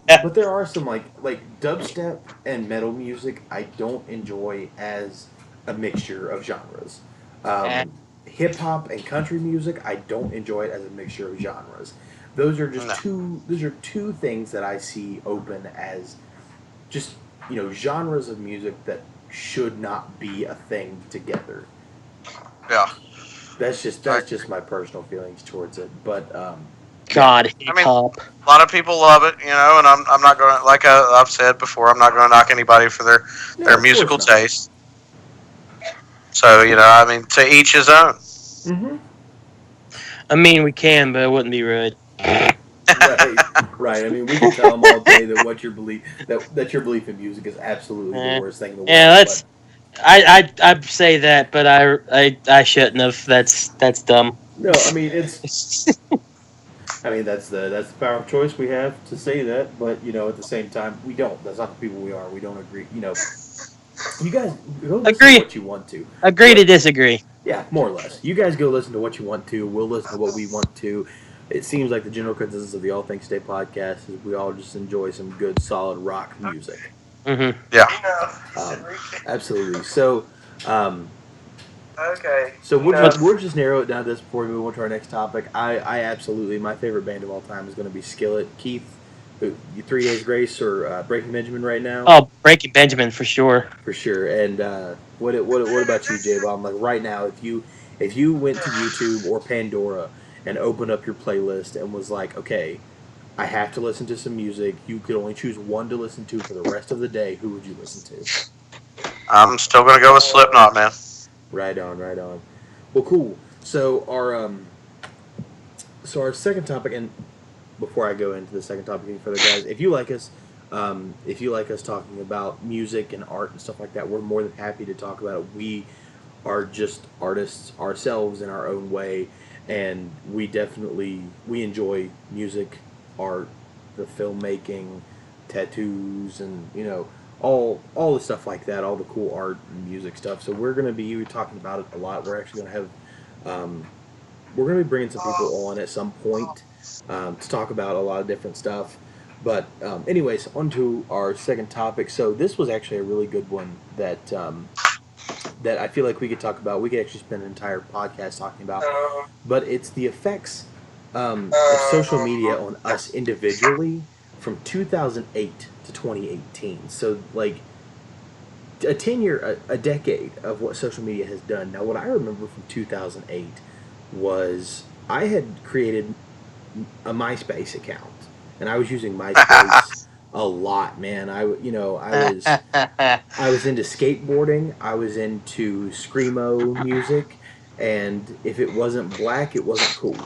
But there are some like dubstep and metal music I don't enjoy as a mixture of genres. Hip hop and country music I don't enjoy it as a mixture of genres. Those are just two things that I see open as just genres of music that should not be a thing together. Yeah. That's just my personal feelings towards it. But God, hip I mean- hop. A lot of people love it, and I'm not going to, like I've said before, I'm not going to knock anybody for their of musical course not. taste. So, I mean, to each his own. Mhm. I mean, we can, but it wouldn't be rude. Right. I mean, we can tell them all day that what your belief that your belief in music is absolutely the worst thing in the world. Yeah, that's. I'd say that, but I shouldn't have. That's dumb. No, I mean it's I mean, that's the power of choice we have to say that, but at the same time, we don't. That's not the people we are. We don't agree. You guys go listen to Agree. what you want to. Agree to disagree. Yeah, more or less. You guys go listen to what you want to. We'll listen to what we want to. It seems like the general consensus of the All Things State podcast is we all just enjoy some good, solid rock music. Mm-hmm. Yeah. Absolutely. So, Okay. So we'll just narrow it down to this before we move on to our next topic. I absolutely, my favorite band of all time is going to be Skillet. Keith, you 3 Days Grace or Breaking Benjamin right now? Oh, Breaking Benjamin for sure. For sure. And what about you, J-Bomb? Like right now, if you went to YouTube or Pandora and opened up your playlist and was like, okay, I have to listen to some music. You could only choose one to listen to for the rest of the day. Who would you listen to? I'm still going to go with Slipknot, man. Right on. Well, cool. So our second topic, and before I go into the second topic any further, guys, if you like us talking about music and art and stuff like that, we're more than happy to talk about it. We are just artists ourselves in our own way, and we enjoy music, art, the filmmaking, tattoos, and all the stuff like that, all the cool art and music stuff. So we're going to be talking about it a lot. We're actually going to have, we're going to be bringing some people on at some point to talk about a lot of different stuff. But anyways, on to our second topic. So this was actually a really good one that that I feel like we could talk about. We could actually spend an entire podcast talking about. But it's the effects of social media on us individually from 2008 to 2018. So like a decade of what social media has done. Now what I remember from 2008 was I had created a MySpace account and I was using MySpace a lot, man. I was into skateboarding, I was into screamo music, and if it wasn't black, it wasn't cool.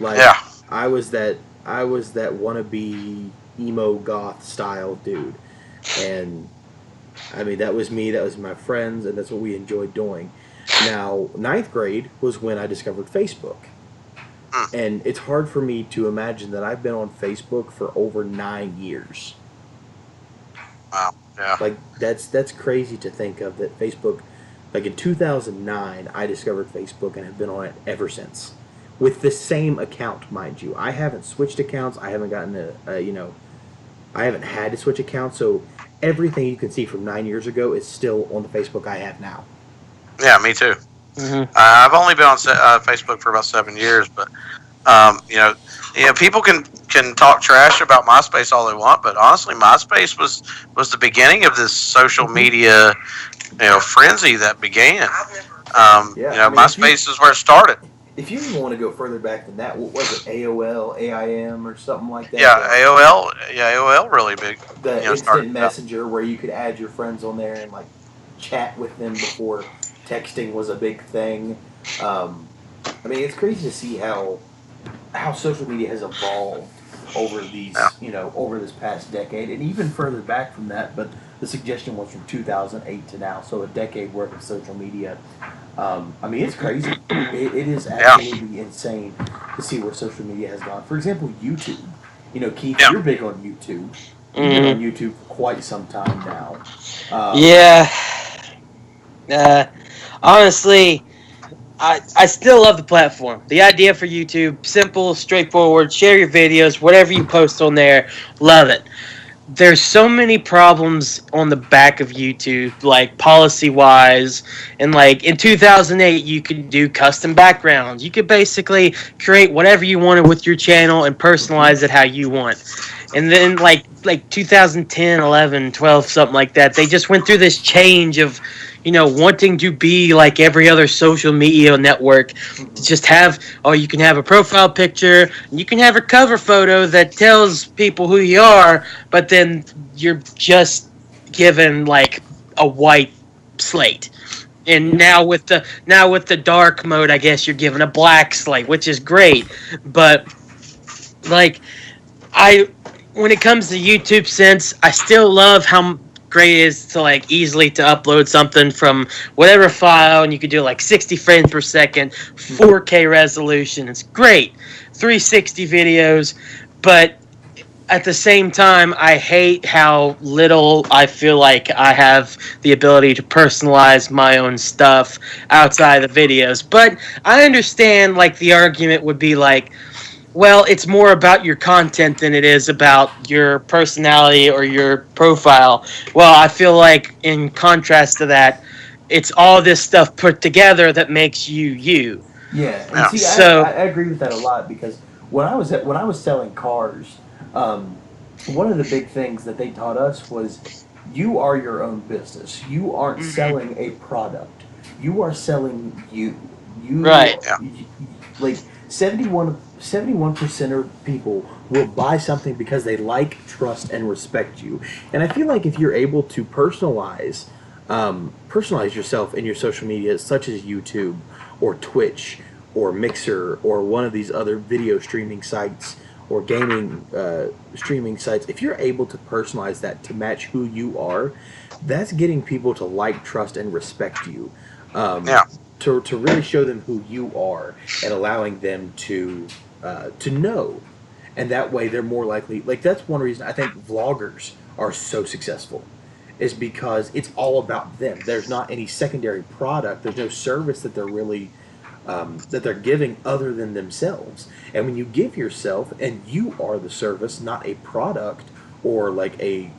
Like Yeah. I was that wannabe emo goth style dude, and I mean that was me, that was my friends, and that's what we enjoyed doing. Now 9th grade was when I discovered Facebook, and it's hard for me to imagine that I've been on Facebook for over 9 years. Wow. Yeah. Like that's crazy to think of, that Facebook, like in 2009 I discovered Facebook and have been on it ever since, with the same account, mind you. I haven't switched accounts. I haven't gotten I haven't had to switch accounts, so everything you can see from 9 years ago is still on the Facebook I have now. Yeah, me too. Mm-hmm. I've only been on Facebook for about 7 years, but people can talk trash about MySpace all they want, but honestly, MySpace was the beginning of this social media, frenzy that began. MySpace is where it started. If you even want to go further back than that, what was it? AOL, AIM, or something like that? Yeah, AOL. Yeah, AOL really big. The instant messenger where you could add your friends on there and like chat with them before texting was a big thing. I mean, it's crazy to see how social media has evolved over these, over this past decade, and even further back from that. But the suggestion was from 2008 to now, so a decade worth of social media. I mean, it's crazy. It is absolutely insane to see where social media has gone. For example, YouTube. Keith, you're big on YouTube. You've been on YouTube for quite some time now. Honestly, I still love the platform. The idea for YouTube, simple, straightforward, share your videos, whatever you post on there, love it. There's so many problems on the back of YouTube, like policy-wise, and like in 2008, you could do custom backgrounds. You could basically create whatever you wanted with your channel and personalize it how you want. And then like 2010, 11, 12, something like that, they just went through this change of, wanting to be like every other social media network. Just you can have a profile picture, and you can have a cover photo that tells people who you are, but then you're just given like a white slate. And now with the dark mode, I guess you're given a black slate, which is great. But like when it comes to YouTube sense, I still love how great it is to like easily to upload something from whatever file, and you could do like 60 frames per second, 4K resolution. It's great, 360 videos, but at the same time, I hate how little I feel like I have the ability to personalize my own stuff outside the videos. But I understand, like, the argument would be like, well, it's more about your content than it is about your personality or your profile. Well, I feel like in contrast to that, it's all this stuff put together that makes you you. Yeah, and Yeah. see, So- I agree with that a lot because when I was selling cars, one of the big things that they taught us was you are your own business. You aren't selling a product. You are selling you. You Right. Yeah. Like 71% of people will buy something because they like, trust, and respect you. And I feel like if you're able to personalize yourself in your social media, such as YouTube or Twitch or Mixer or one of these other video streaming sites or gaming streaming sites, if you're able to personalize that to match who you are, that's getting people to like, trust, and respect you. Yeah. To really show them who you are and allowing them to know, and that way they're more likely. Like that's one reason I think vloggers are so successful, is because it's all about them. There's not any secondary product. There's no service that they're really that they're giving other than themselves. And when you give yourself and you are the service, not a product or like a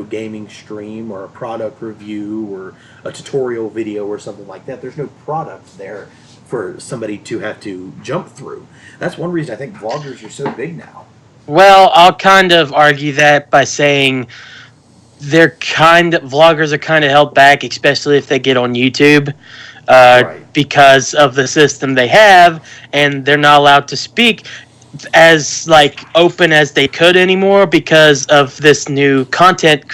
gaming stream or a product review or a tutorial video or something like that. There's no product there for somebody to have to jump through. That's one reason I think vloggers are so big now. Well, I'll kind of argue that by saying vloggers are kind of held back, especially if they get on YouTube, Right. because of the system they have, and they're not allowed to speak as like open as they could anymore because of this new content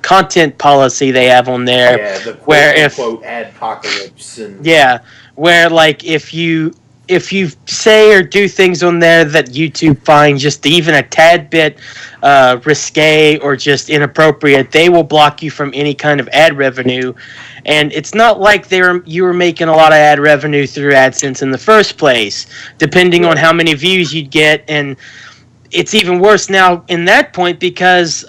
content policy they have on there. Yeah, the where if quote adpocalypse and where like if you say or do things on there that YouTube finds just even a tad bit risque or just inappropriate, they will block you from any kind of ad revenue. And it's not like you were making a lot of ad revenue through AdSense in the first place, depending on how many views you'd get. And it's even worse now in that point because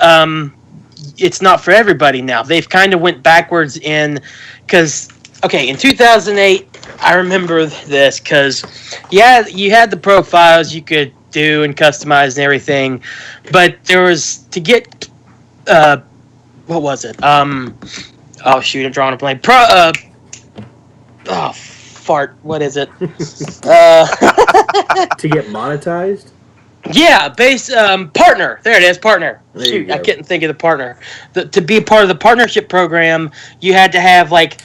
it's not for everybody now. They've kind of went backwards in 2008, I remember this because, yeah, you had the profiles you could do and customize and everything, but there was to get, what was it? Oh shoot, I'm drawing a blank. Fart. What is it? to get monetized. Yeah, partner. There it is, partner. There you Shoot, go. I couldn't think of the partner. To be a part of the partnership program, you had to have like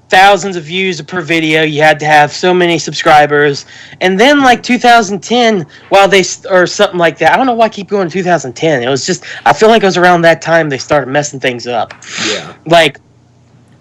thousands of views per video. You had to have so many subscribers. And then like 2010, or something like that. I don't know why I keep going to 2010. It was just, I feel like it was around that time they started messing things up. Yeah. Like,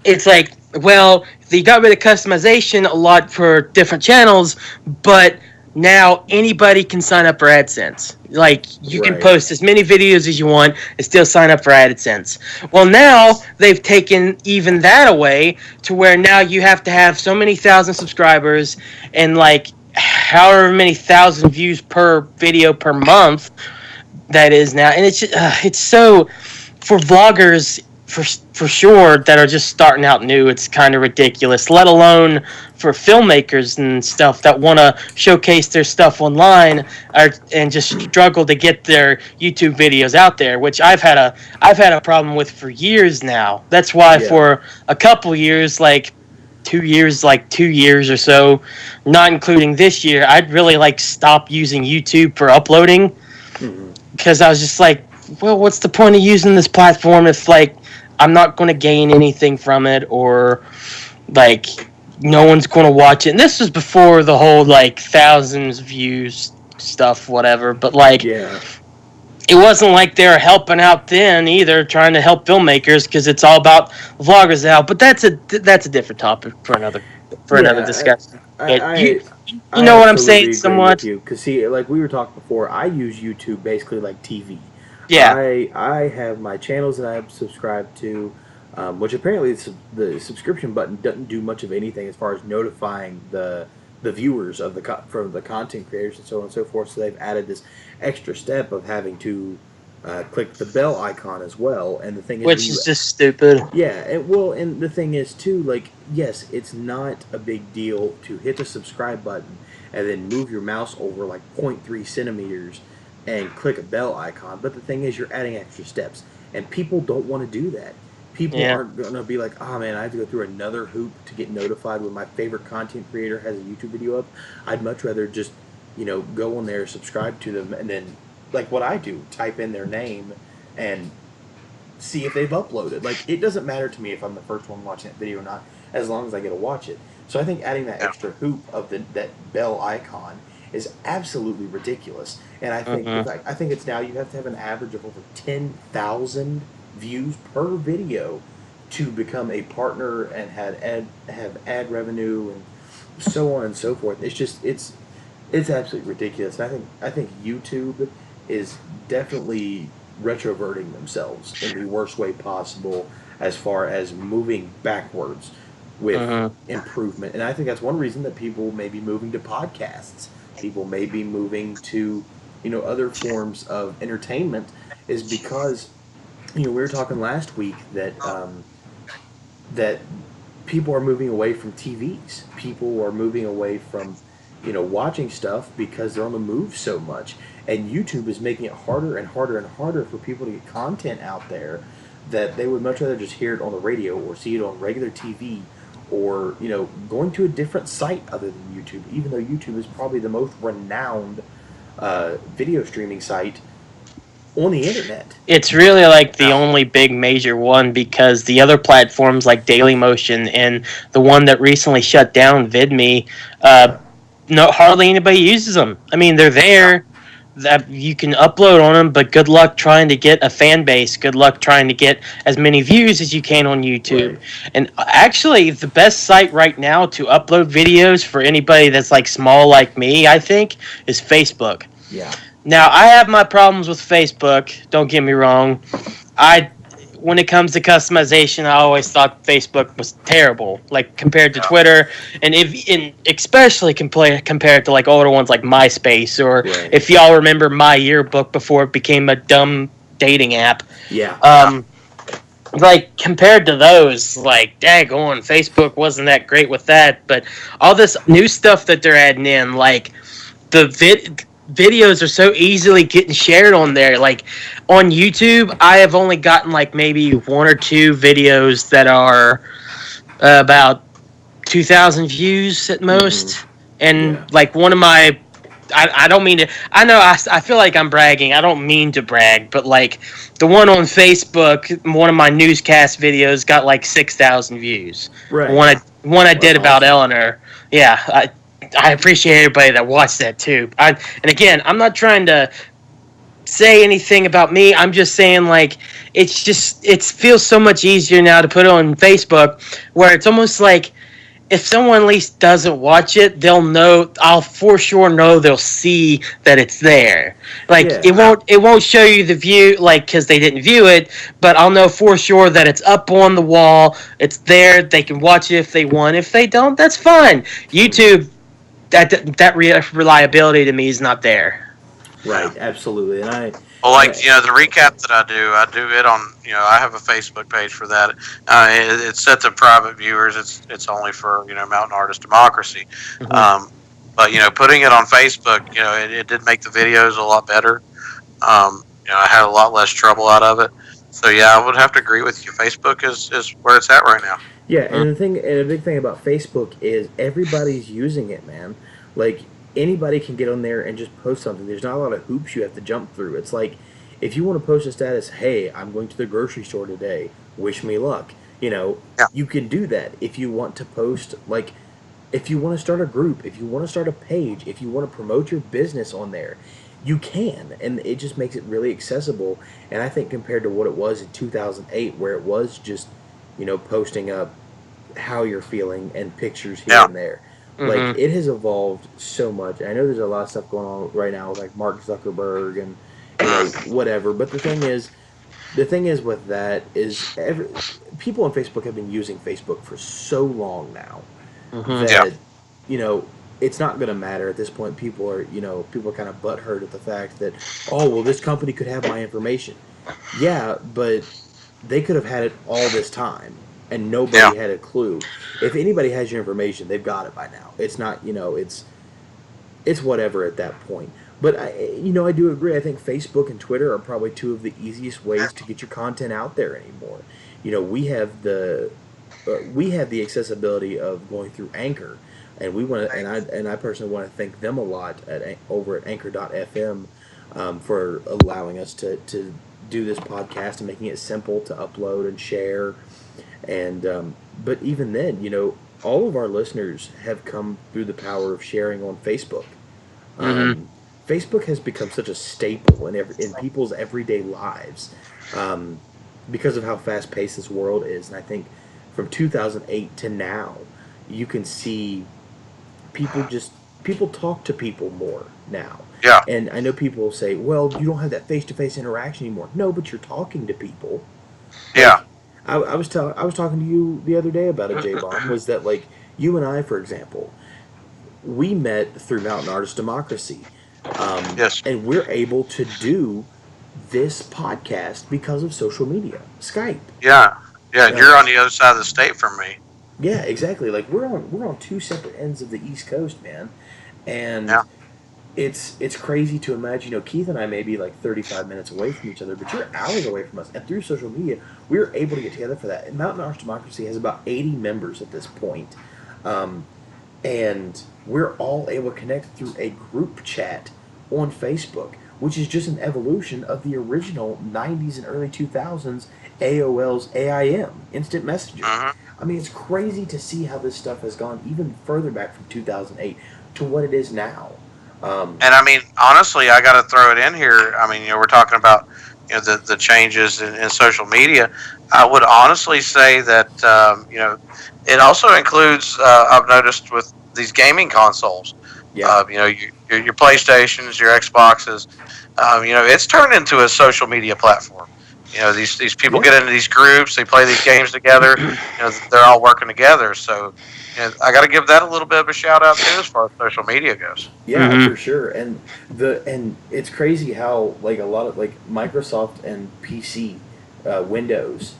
it's like, well, they got rid of customization a lot for different channels, but now anybody can sign up for AdSense. Like, you can Right. post as many videos as you want and still sign up for AdSense. Well, now they've taken even that away to where now you have to have so many thousand subscribers and like however many thousand views per video per month that is now. And it's just, it's so, for vloggers, for sure, that are just starting out new, it's kind of ridiculous, let alone for filmmakers and stuff that want to showcase their stuff online and just struggle to get their YouTube videos out there, which I've had a problem with for years now. That's why for a couple years, like 2 years or so, not including this year, I'd really like stop using YouTube for uploading because I was just like, well, what's the point of using this platform if like I'm not going to gain anything from it, or like no one's going to watch it? And this was before the whole like thousands views stuff, whatever. But like, Yeah. it wasn't like they were helping out then either, trying to help filmmakers because it's all about vloggers now. But that's a different topic for another discussion. You know what I'm saying, somewhat. Because see, like we were talking before, I use YouTube basically like TV. Yeah. I have my channels that I'm subscribed to, which apparently the subscription button doesn't do much of anything as far as notifying the viewers of from the content creators and so on and so forth. So they've added this extra step of having to click the bell icon as well. And the thing is, Which is just stupid. yeah, and the thing is too, like, yes, it's not a big deal to hit the subscribe button and then move your mouse over like 0.3 centimeters and click a bell icon. But the thing is, you're adding extra steps, and people don't want to do that. People aren't going to be like, oh man, I have to go through another hoop to get notified when my favorite content creator has a YouTube video up. I'd much rather just, go on there, subscribe to them, and then, like what I do, type in their name and see if they've uploaded. Like, it doesn't matter to me if I'm the first one watching that video or not, as long as I get to watch it. So I think adding that extra hoop of that bell icon is absolutely ridiculous. And I think I think it's now you have to have an average of over 10,000 views per video to become a partner and have ad revenue and so on and so forth. It's just it's absolutely ridiculous. And I think YouTube is definitely retroverting themselves in the worst way possible as far as moving backwards with improvement. And I think that's one reason that people may be moving to podcasts. People may be moving to, other forms of entertainment is because, we were talking last week that that people are moving away from TVs. People are moving away from, watching stuff because they're on the move so much. And YouTube is making it harder and harder and harder for people to get content out there that they would much rather just hear it on the radio or see it on regular TV or, going to a different site other than YouTube, even though YouTube is probably the most renowned video streaming site on the internet. It's really like the only big major one because the other platforms like Dailymotion and the one that recently shut down, VidMe, hardly anybody uses them. I mean, they're there. That you can upload on them, but good luck trying to get a fan base. Good luck trying to get as many views as you can on YouTube. Right. And actually, the best site right now to upload videos for anybody that's like small like me, I think, is Facebook. Yeah. Now, I have my problems with Facebook. Don't get me wrong. When it comes to customization, I always thought Facebook was terrible, like compared to Twitter, and especially compared to like older ones like MySpace, or if y'all remember My Yearbook before it became a dumb dating app. Yeah. Like compared to those, like daggone, Facebook wasn't that great with that, but all this new stuff that they're adding in, like the videos are so easily getting shared on there. Like on YouTube, I have only gotten like maybe one or two videos that are about 2,000 views at most. And like one of my, I don't mean to, I know I feel like I'm bragging. I don't mean to brag, but like the one on Facebook, one of my newscast videos got like 6,000 views. Right. One I did about Eleanor. Yeah. I appreciate everybody that watched that too. And again, I'm not trying to say anything about me. I'm just saying, like, it feels so much easier now to put it on Facebook, where it's almost like if someone at least doesn't watch it, they'll know. I'll for sure know they'll see that it's there. Like it won't show you the view, like because they didn't view it, but I'll know for sure that it's up on the wall. It's there. They can watch it if they want. If they don't, that's fine. YouTube. That reliability to me is not there. Right, absolutely, and the recap that I do it on. I have a Facebook page for that. It's set to private viewers. It's only for Mountain Artist Democracy. But putting it on Facebook, it did make the videos a lot better. I had a lot less trouble out of it. So I would have to agree with you. Facebook is where it's at right now. Yeah, and a big thing about Facebook is everybody's using it, man. Like, anybody can get on there and just post something. There's not a lot of hoops you have to jump through. It's like, if you want to post a status, hey, I'm going to the grocery store today, wish me luck. You can do that. If you want to post, like, if you want to start a group, if you want to start a page, if you want to promote your business on there, you can. And it just makes it really accessible. And I think compared to what it was in 2008, where it was just, posting up how you're feeling and pictures here and there. Like, it has evolved so much. I know there's a lot of stuff going on right now with like Mark Zuckerberg whatever. But the thing is with that is people on Facebook have been using Facebook for so long now that it's not going to matter at this point. People are kind of butthurt at the fact that, oh well, this company could have my information. Yeah, but they could have had it all this time and nobody had a clue. If anybody has your information, they've got it by now. It's not, it's whatever at that point. But I do agree. I think Facebook and Twitter are probably two of the easiest ways to get your content out there anymore. We have the accessibility of going through Anchor, and I personally want to thank them a lot over at Anchor.fm for allowing us to do this podcast and making it simple to upload and share. And but even then, all of our listeners have come through the power of sharing on Facebook. Facebook has become such a staple in people's everyday lives because of how fast-paced this world is. And I think from 2008 to now, you can see people talk to people more now. Yeah. And I know people will say, well, you don't have that face-to-face interaction anymore. No, but you're talking to people. Yeah. I was talking to you the other day about it, J-Bomb, was that, like, you and I, for example, we met through Mountain Artist Democracy. Yes. And we're able to do this podcast because of social media, Skype. Yeah. Yeah, you're on the other side of the state from me. Yeah, exactly. Like, we're on two separate ends of the East Coast, man. And it's crazy to imagine, Keith and I may be like 35 minutes away from each other, but you're hours away from us. And through social media, we're able to get together for that. And Mountain Artist Democracy has about 80 members at this point. And we're all able to connect through a group chat on Facebook, which is just an evolution of the original 90s and early 2000s AOL's AIM, instant messaging. I mean, it's crazy to see how this stuff has gone even further back from 2008 to what it is now. And I mean, honestly, I got to throw it in here. I mean, we're talking about the changes in social media. I would honestly say that it also includes. I've noticed with these gaming consoles. Yeah. Your PlayStations, your Xboxes. It's turned into a social media platform. These people get into these groups. They play these games together. They're all working together. So, I got to give that a little bit of a shout out too, as far as social media goes. Yeah, for sure. And it's crazy how like a lot of like Microsoft and PC, Windows,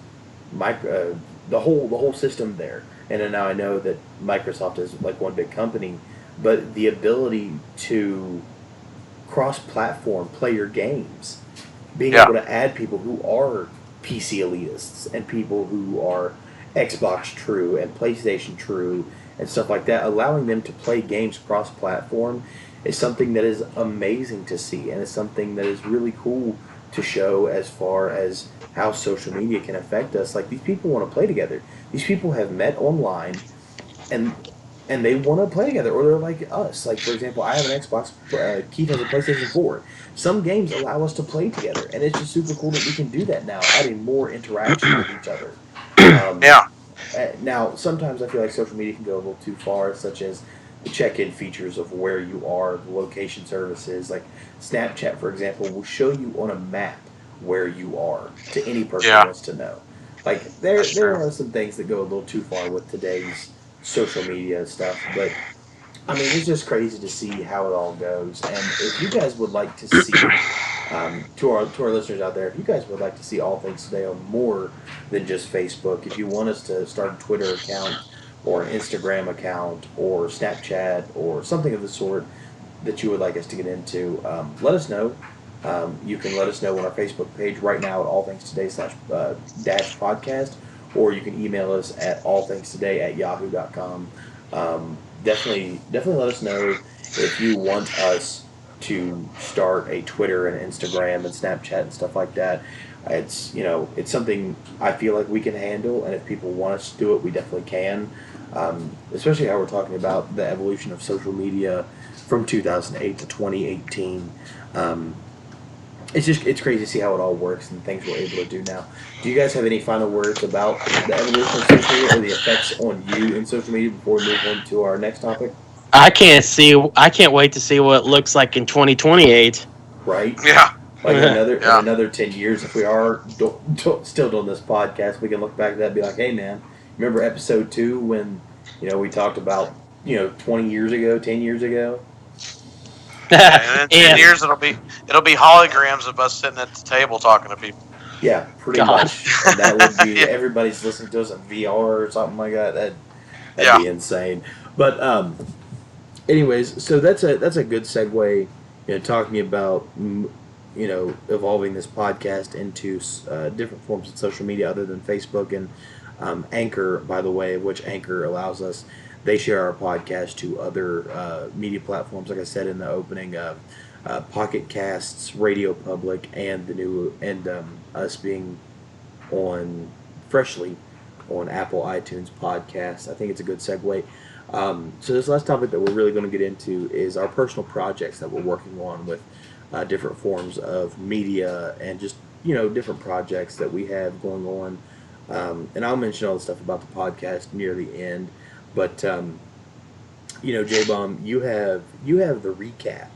the whole system there. And then now I know that Microsoft is like one big company, but the ability to cross-platform play your games, being able to add people who are PC elitists and people who are Xbox true and PlayStation true and stuff like that, allowing them to play games cross-platform is something that is amazing to see, and it's something that is really cool to show as far as how social media can affect us. Like, these people want to play together. These people have met online and they want to play together, or they're like us. Like, for example, I have an Xbox, Keith has a PlayStation 4. Some games allow us to play together, and it's just super cool that we can do that now, adding more interaction with each other. Now, sometimes I feel like social media can go a little too far, such as the check-in features of where you are, the location services. Like Snapchat, for example, will show you on a map where you are to any person who wants to know. Like, there are some things that go a little too far with today's social media stuff, but I mean, it's just crazy to see how it all goes. And if you guys would like to see, to our listeners out there, if you guys would like to see All Things Today on more than just Facebook, if you want us to start a Twitter account or an Instagram account or Snapchat or something of the sort that you would like us to get into, let us know. You can let us know on our Facebook page right now at allthingstoday/podcast, or you can email us at allthingstoday@yahoo.com. Definitely let us know if you want us to start a Twitter and Instagram and Snapchat and stuff like that. It's something I feel like we can handle, and if people want us to do it, we definitely can. Especially how we're talking about the evolution of social media from 2008 to 2018. It's crazy to see how it all works and things we're able to do now. Do you guys have any final words about the evolution of social media or the effects on you in social media before we move on to our next topic? I can't wait to see what it looks like in 2028. Right? Yeah. Like another 10 years, if we are still doing this podcast, we can look back at that and be like, hey man, remember episode 2 when we talked about 20 years ago, 10 years ago. And in 10 years, it'll be holograms of us sitting at the table talking to people. Yeah, pretty much. And that would be everybody's listening to us in VR or something like that. That'd be insane. But anyways, so that's a good segue. Talking about evolving this podcast into different forms of social media other than Facebook and Anchor, by the way, which Anchor allows us. They share our podcast to other media platforms, like I said in the opening, Pocket Casts, Radio Public, and us being on freshly on Apple iTunes podcast. I think it's a good segue. So this last topic that we're really going to get into is our personal projects that we're working on with different forms of media and just different projects that we have going on. And I'll mention all the stuff about the podcast near the end. But J-Bomb, you have the recap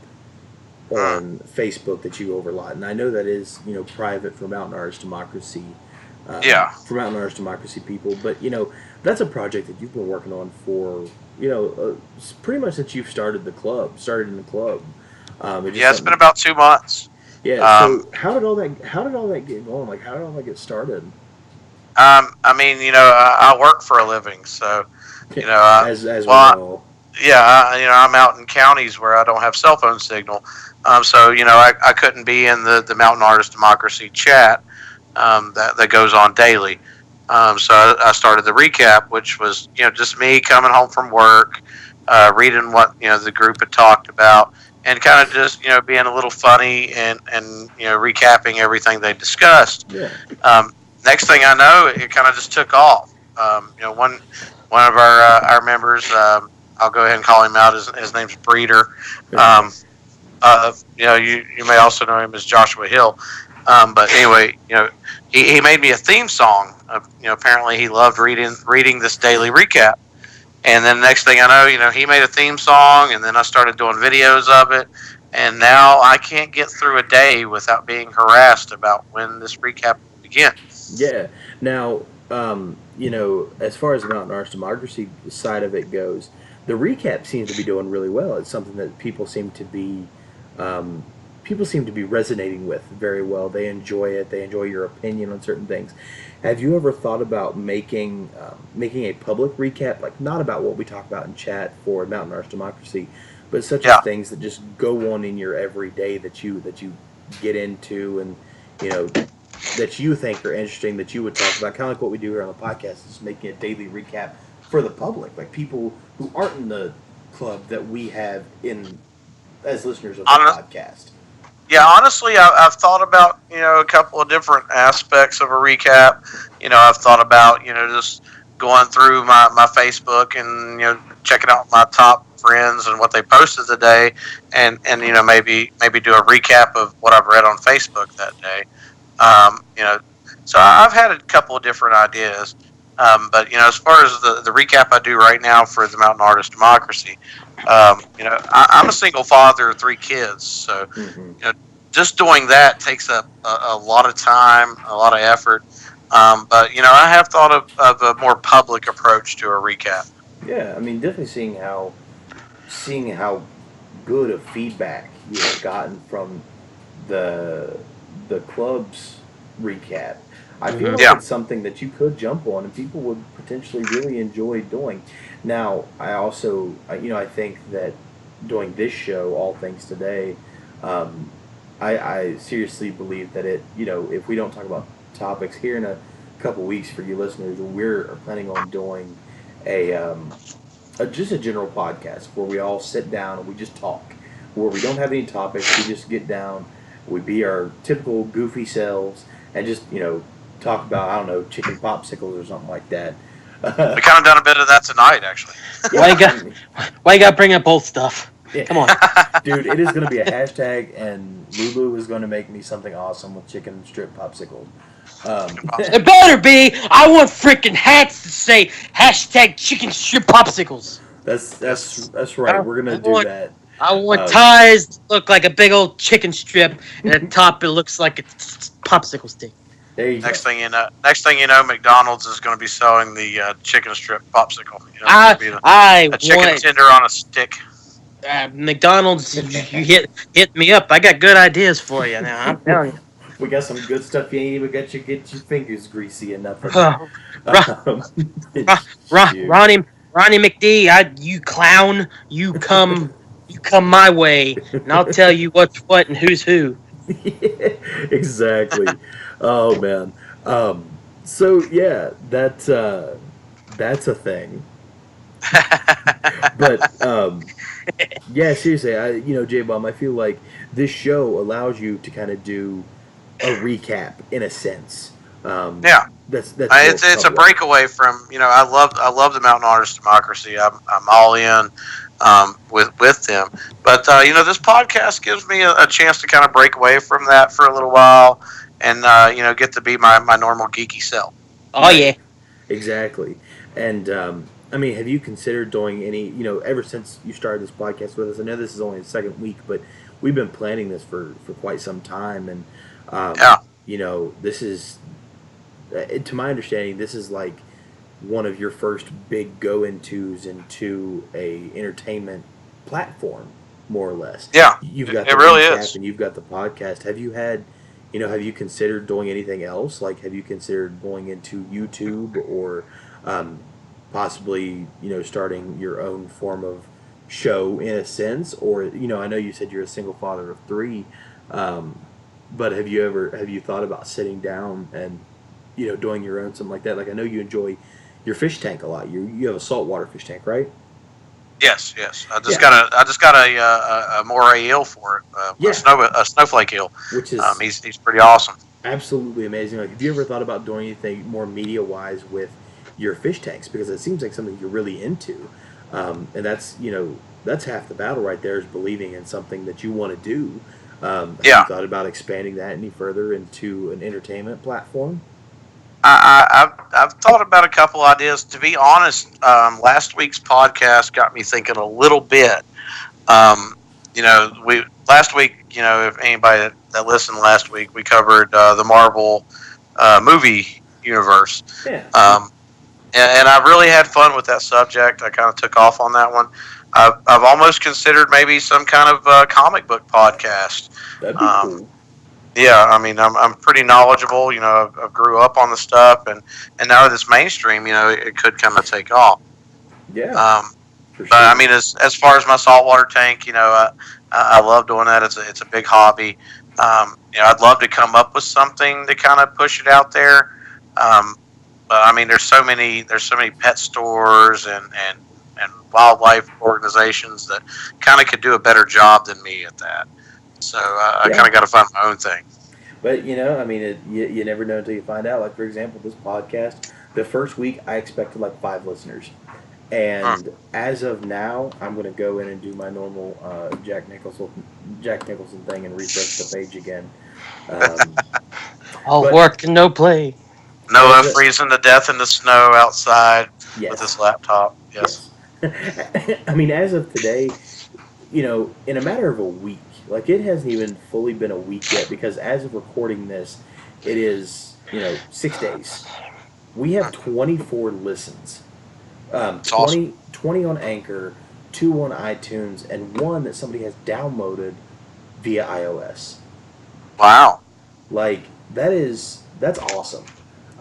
on Facebook that you overlot, and I know that is private for Mountain Artist Democracy. For Mountain Artist Democracy people, but that's a project that you've been working on for pretty much since you've started in the club. It's been about 2 months. Yeah. So how did all that get going? Like, how did all that get started? I work for a living, so as well. I'm out in counties where I don't have cell phone signal, so I couldn't be in the Mountain Artist Democracy chat that goes on daily. So I started the recap, which was just me coming home from work, reading what the group had talked about, and kind of just being a little funny and recapping everything they discussed. Yeah. Next thing I know, it kind of just took off. One of our members, I'll go ahead and call him out. His name's Breeder. You may also know him as Joshua Hill. But anyway, he made me a theme song. Apparently he loved reading this daily recap. And then the next thing I know, he made a theme song, and then I started doing videos of it. And now I can't get through a day without being harassed about when this recap will begin. Yeah. Now, as far as the Mountain Artist Democracy side of it goes, the recap seems to be doing really well. It's something that people seem to be resonating with very well. They enjoy it. They enjoy your opinion on certain things. Have you ever thought about making a public recap, like not about what we talk about in chat for Mountain Artist Democracy, but such as things that just go on in your everyday that you get into and that you think are interesting that you would talk about, kind of like what we do here on the podcast, is making a daily recap for the public, like people who aren't in the club that we have as listeners of the podcast. Yeah, honestly, I've thought about a couple of different aspects of a recap. I've thought about just going through my Facebook and checking out my top friends and what they posted today, and maybe do a recap of what I've read on Facebook that day. So I've had a couple of different ideas. But as far as the recap I do right now for the Mountain Artist Democracy, I'm a single father of 3 kids, so just doing that takes up a lot of time, a lot of effort. But I have thought of a more public approach to a recap. Yeah, I mean, definitely seeing how good of feedback you have gotten from the club's recap. I feel like it's something that you could jump on and people would potentially really enjoy doing. Now, I also, I think that doing this show, All Things Today, I seriously believe that if we don't talk about topics here in a couple weeks for you listeners, we're planning on doing just a general podcast where we all sit down and we just talk, where we don't have any topics, we just get down, we be our typical goofy selves and just, talk about, I don't know, chicken popsicles or something like that. We kind of done a bit of that tonight, actually. Why you got to bring up old stuff? Yeah. Come on. Dude, it is going to be a hashtag, and Lulu is going to make me something awesome with chicken strip popsicles. It better be! I want freaking hats that say hashtag chicken strip popsicles. That's right. We're going to do that. I want ties that look like a big old chicken strip, and at the top it looks like a popsicle stick. There you Next go. thing you know, McDonald's is going to be selling the chicken strip popsicle. You know, I it's gonna be I a chicken want tender on a stick. McDonald's. You hit me up. I got good ideas for you now. I'm telling We got some good stuff. You ain't even got your get your fingers greasy enough. you. Um, shoot. Ronnie McD, you clown, you come my way, and I'll tell you what's what and who's who. Exactly. Oh man. Um, so yeah, that's a thing. But yeah, seriously, J Bomb, I feel like this show allows you to kind of do a recap in a sense. Yeah. That's It's a breakaway from I love the Mountain Artist Democracy. I'm all in with them. But this podcast gives me a chance to kind of break away from that for a little while, and get to be my normal geeky self. Oh yeah. Exactly. And I mean, have you considered doing any? Ever since you started this podcast with us, I know this is only the second week, but we've been planning this for quite some time, and Yeah. This is, to my understanding, this is like one of your first big go-intos into a entertainment platform, more or less. Yeah, You've got it the really recap is. and you've got the podcast. Have you considered doing anything else? Like, have you considered going into YouTube or possibly, starting your own form of show in a sense? Or, I know you said you're a single father of three, but have you thought about sitting down and, doing your own something like that? Like, I know you enjoy your fish tank a lot. You have a saltwater fish tank, right? Yes. I just got a moray eel for it. A snowflake eel. Which is he's pretty awesome. absolutely amazing. Like, have you ever thought about doing anything more media wise with your fish tanks? Because it seems like something you're really into, and that's half the battle right there, is believing in something that you want to do. Have you thought about expanding that any further into an entertainment platform? I've thought about a couple ideas. To be honest, last week's podcast got me thinking a little bit. We last week, if anybody that listened last week, we covered the Marvel movie universe. Yeah. And I really had fun with that subject. I kind of took off on that one. I've almost considered maybe some kind of comic book podcast. That'd be cool. Yeah, I mean, I'm pretty knowledgeable. I grew up on the stuff, and now that it's mainstream, it could kind of take off. Yeah. For sure. But I mean, as far as my saltwater tank, I love doing that. It's a big hobby. I'd love to come up with something to kind of push it out there. But I mean, there's so many pet stores and wildlife organizations that kind of could do a better job than me at that. So I kind of got to find my own thing. But I mean, you never know until you find out. Like, for example, this podcast, the first week I expected like 5 listeners, and as of now, I'm going to go in and do my normal Jack Nicholson thing and refresh the page again. All work and no play. Noah freezing to death in the snow outside with his laptop. Yes. I mean, as of today, in a matter of a week, like, it hasn't even fully been a week yet, because as of recording this, it is, 6 days. We have 24 listens. 20 on Anchor, 2 on iTunes, and 1 that somebody has downloaded via iOS. Wow. Like, that's awesome.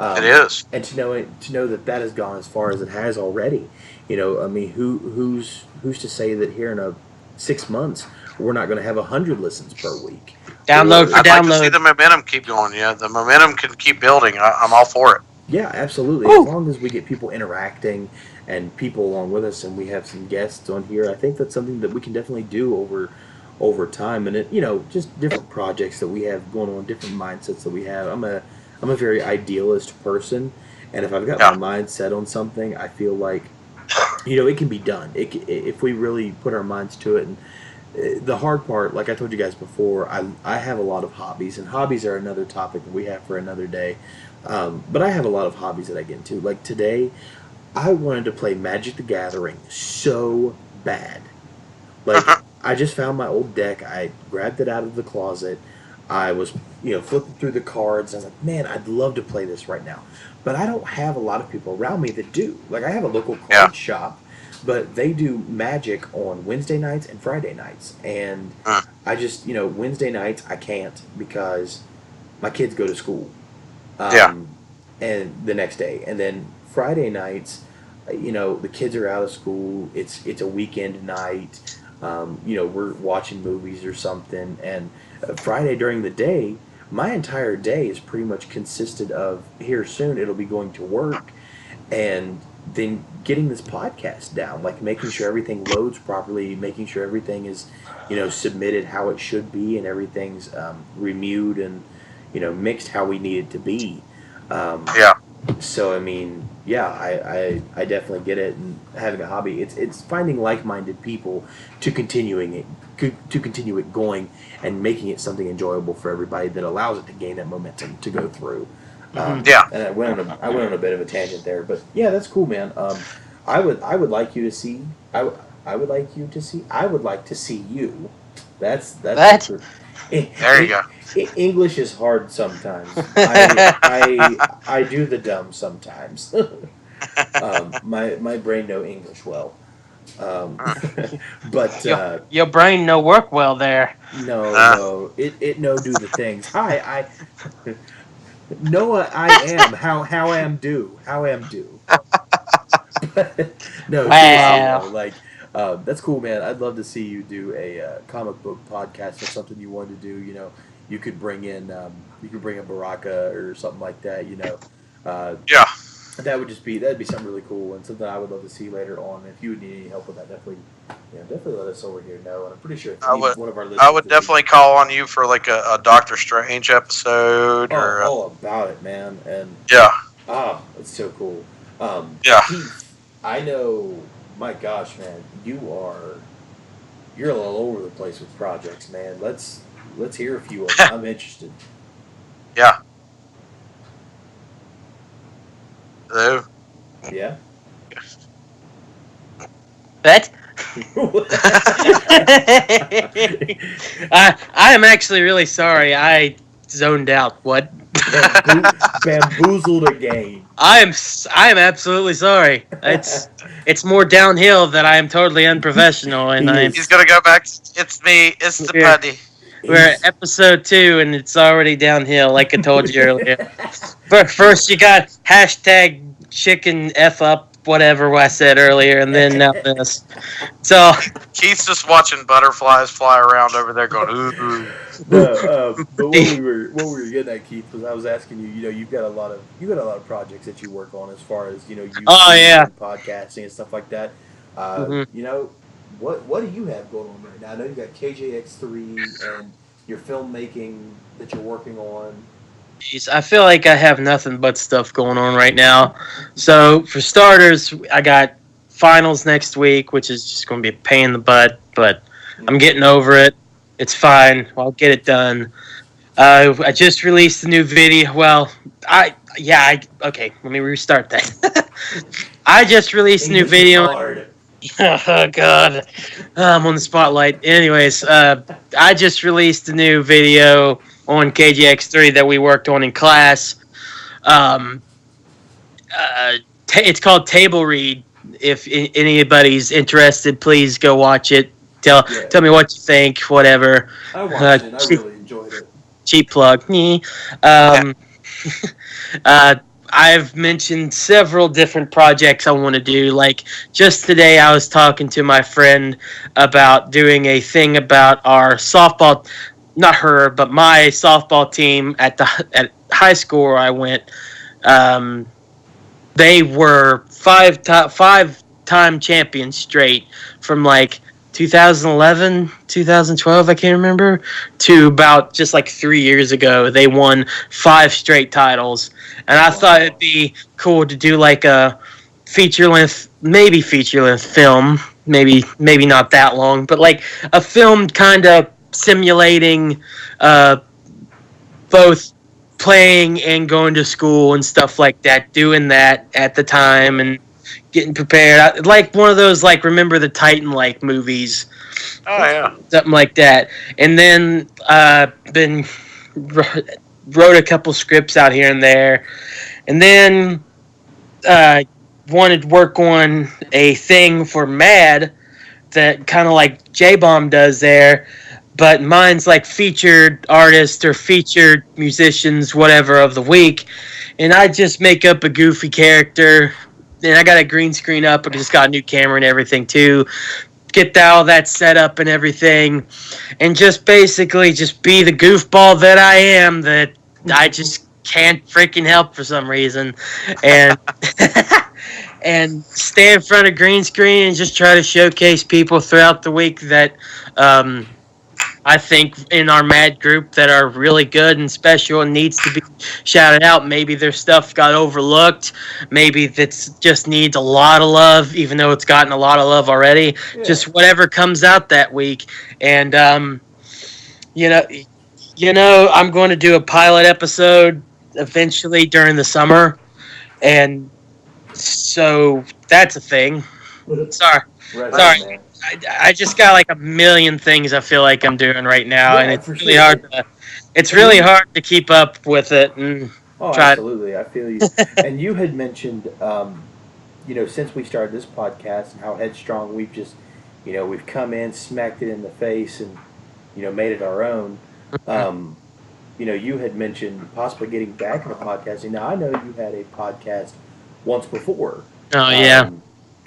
It is. And to know that has gone as far as it has already. I mean, who's to say that here in 6 months we're not going to have 100 listens per week? Download for I'd download. like to see the momentum keep going. Yeah, the momentum can keep building. I'm all for it. Yeah, absolutely. Woo! As long as we get people interacting and people along with us, and we have some guests on here, I think that's something that we can definitely do over time. And it, just different projects that we have going on, different mindsets that we have. I'm a very idealist person, and if I've got my mind set on something, I feel like it can be done. If we really put our minds to it. And the hard part, like I told you guys before, I have a lot of hobbies, and hobbies are another topic that we have for another day. But I have a lot of hobbies that I get into. Like today, I wanted to play Magic the Gathering so bad. Like, I just found my old deck. I grabbed it out of the closet. I was, flipping through the cards. I was like, man, I'd love to play this right now. But I don't have a lot of people around me that do. Like, I have a local card shop, but they do Magic on Wednesday nights and Friday nights. And I just, Wednesday nights I can't because my kids go to school. And the next day. And then Friday nights, the kids are out of school. It's a weekend night. We're watching movies or something. And Friday during the day, my entire day is pretty much consisted of here soon it'll be going to work and then getting this podcast down, like making sure everything loads properly, making sure everything is, submitted how it should be and everything's reviewed and, mixed how we need it to be. So, I mean, I definitely get it. And having a hobby, it's finding like-minded people to continue it going and making it something enjoyable for everybody that allows it to gain that momentum to go through. And I went on a bit of a tangent there, but yeah, that's cool, man. I would like you to see. I would like to see you. That's What? There you go. English is hard sometimes. I do the dumb sometimes. My brain know English well. But your brain no work well there. No, it no do the things. Hi, Noah, I am how am do. No, Wow. seriously, like that's cool, man. I'd love to see you do a comic book podcast or something you wanted to do. You could bring in Baraka or something like that. That'd be something really cool and something I would love to see later on. If you would need any help with that, definitely let us over here know. And I'm pretty sure one of our listeners I would definitely call on you for like a Doctor Strange episode or all about it, man. And it's so cool. Keith, I know. My gosh, man, you're all over the place with projects, man. Let's hear a few of them. I'm interested. Yeah. Hello. Yeah. What? I am actually really sorry. I zoned out. What? Bamboozled again. I am absolutely sorry. It's more downhill that I am totally unprofessional, and He's gonna go back. It's me. It's the buddy. We're at episode 2, and it's already downhill, like I told you earlier. First, you got hashtag chicken F up, whatever I said earlier, and then now this. So Keith's just watching butterflies fly around over there, going ooh. But what we were getting at, Keith, was I was asking you. You've got a lot of projects that you work on as far as YouTube and podcasting and stuff like that. What do you have going on right now? I know you got KJX3 and your filmmaking that you're working on. Jeez, I feel like I have nothing but stuff going on right now. So, for starters, I got finals next week, which is just going to be a pain in the butt, but I'm getting over it. It's fine. I'll get it done. I just released a new video. Well, okay, let me restart that. I just released a new video. Oh, God. I'm on the spotlight. Anyways, I just released a new video on KGX3 that we worked on in class. It's called Table Read. If anybody's interested, please go watch it. Tell me what you think, whatever. I watched it. I really enjoyed it. Cheap plug. I've mentioned several different projects I want to do. Like, just today I was talking to my friend about doing a thing about our softball, not her, but my softball team at high school where I went. They were five-time champions straight from like 2011, 2012, I can't remember, to about just like 3 years ago. They won 5 straight titles. And I thought it'd be cool to do like a feature-length film, maybe not that long, but like a film kind of simulating both playing and going to school and stuff like that, doing that at the time and getting prepared. Like one of those, like, Remember the Titan, like, movies. Oh yeah. Something like that. And then been wrote a couple scripts out here and there. And then wanted to work on a thing for Mad that kind of like J-Bomb does there, but mine's like featured artists or featured musicians, whatever, of the week. And I just make up a goofy character. And I got a green screen up. I just got a new camera and everything too. Get all that set up and everything. And just basically just be the goofball that I am, that I just can't freaking help for some reason. And and stay in front of green screen and just try to showcase people throughout the week that I think in our Mad group that are really good and special and needs to be shouted out. Maybe their stuff got overlooked. Maybe that's just needs a lot of love, even though it's gotten a lot of love already. Yeah. Just whatever comes out that week. And, you know, I'm going to do a pilot episode eventually during the summer. And so that's a thing. Sorry. Right, I just got like a million things I feel like I'm doing right now, and it's really hard to. It's really hard to keep up with it and absolutely, I feel you. And you had mentioned, you know, since we started this podcast and how headstrong we've just, you know, we've come in, smacked it in the face, and you know, made it our own. You know, you had mentioned possibly getting back into podcasting. Now I know you had a podcast once before. Oh yeah.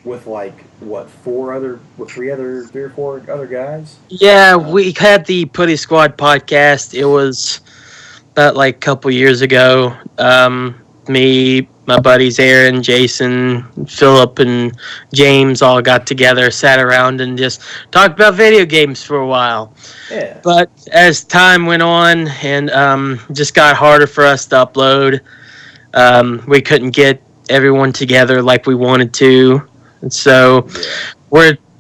With like what, three or four other guys? Yeah, we had the Putty Squad podcast. It was about like a couple years ago. Me, my buddies Aaron, Jason, Philip, and James all got together, sat around, and just talked about video games for a while. Yeah. But as time went on, and just got harder for us to upload, we couldn't get everyone together like we wanted to. And so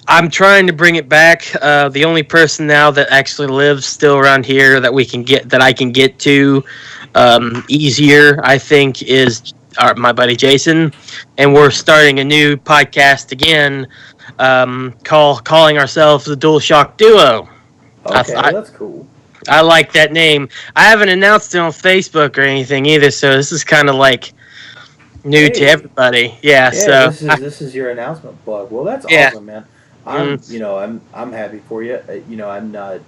I'm trying to bring it back. The only person now that actually lives still around here that I can get to easier, I think, is my buddy Jason. And we're starting a new podcast again, calling ourselves the DualShock Duo. Okay, that's cool. I like that name. I haven't announced it on Facebook or anything either, so this is kind of like new to everybody. Yeah, so this is your announcement plug. Well, that's awesome, man. I'm happy for you. You know, I'm not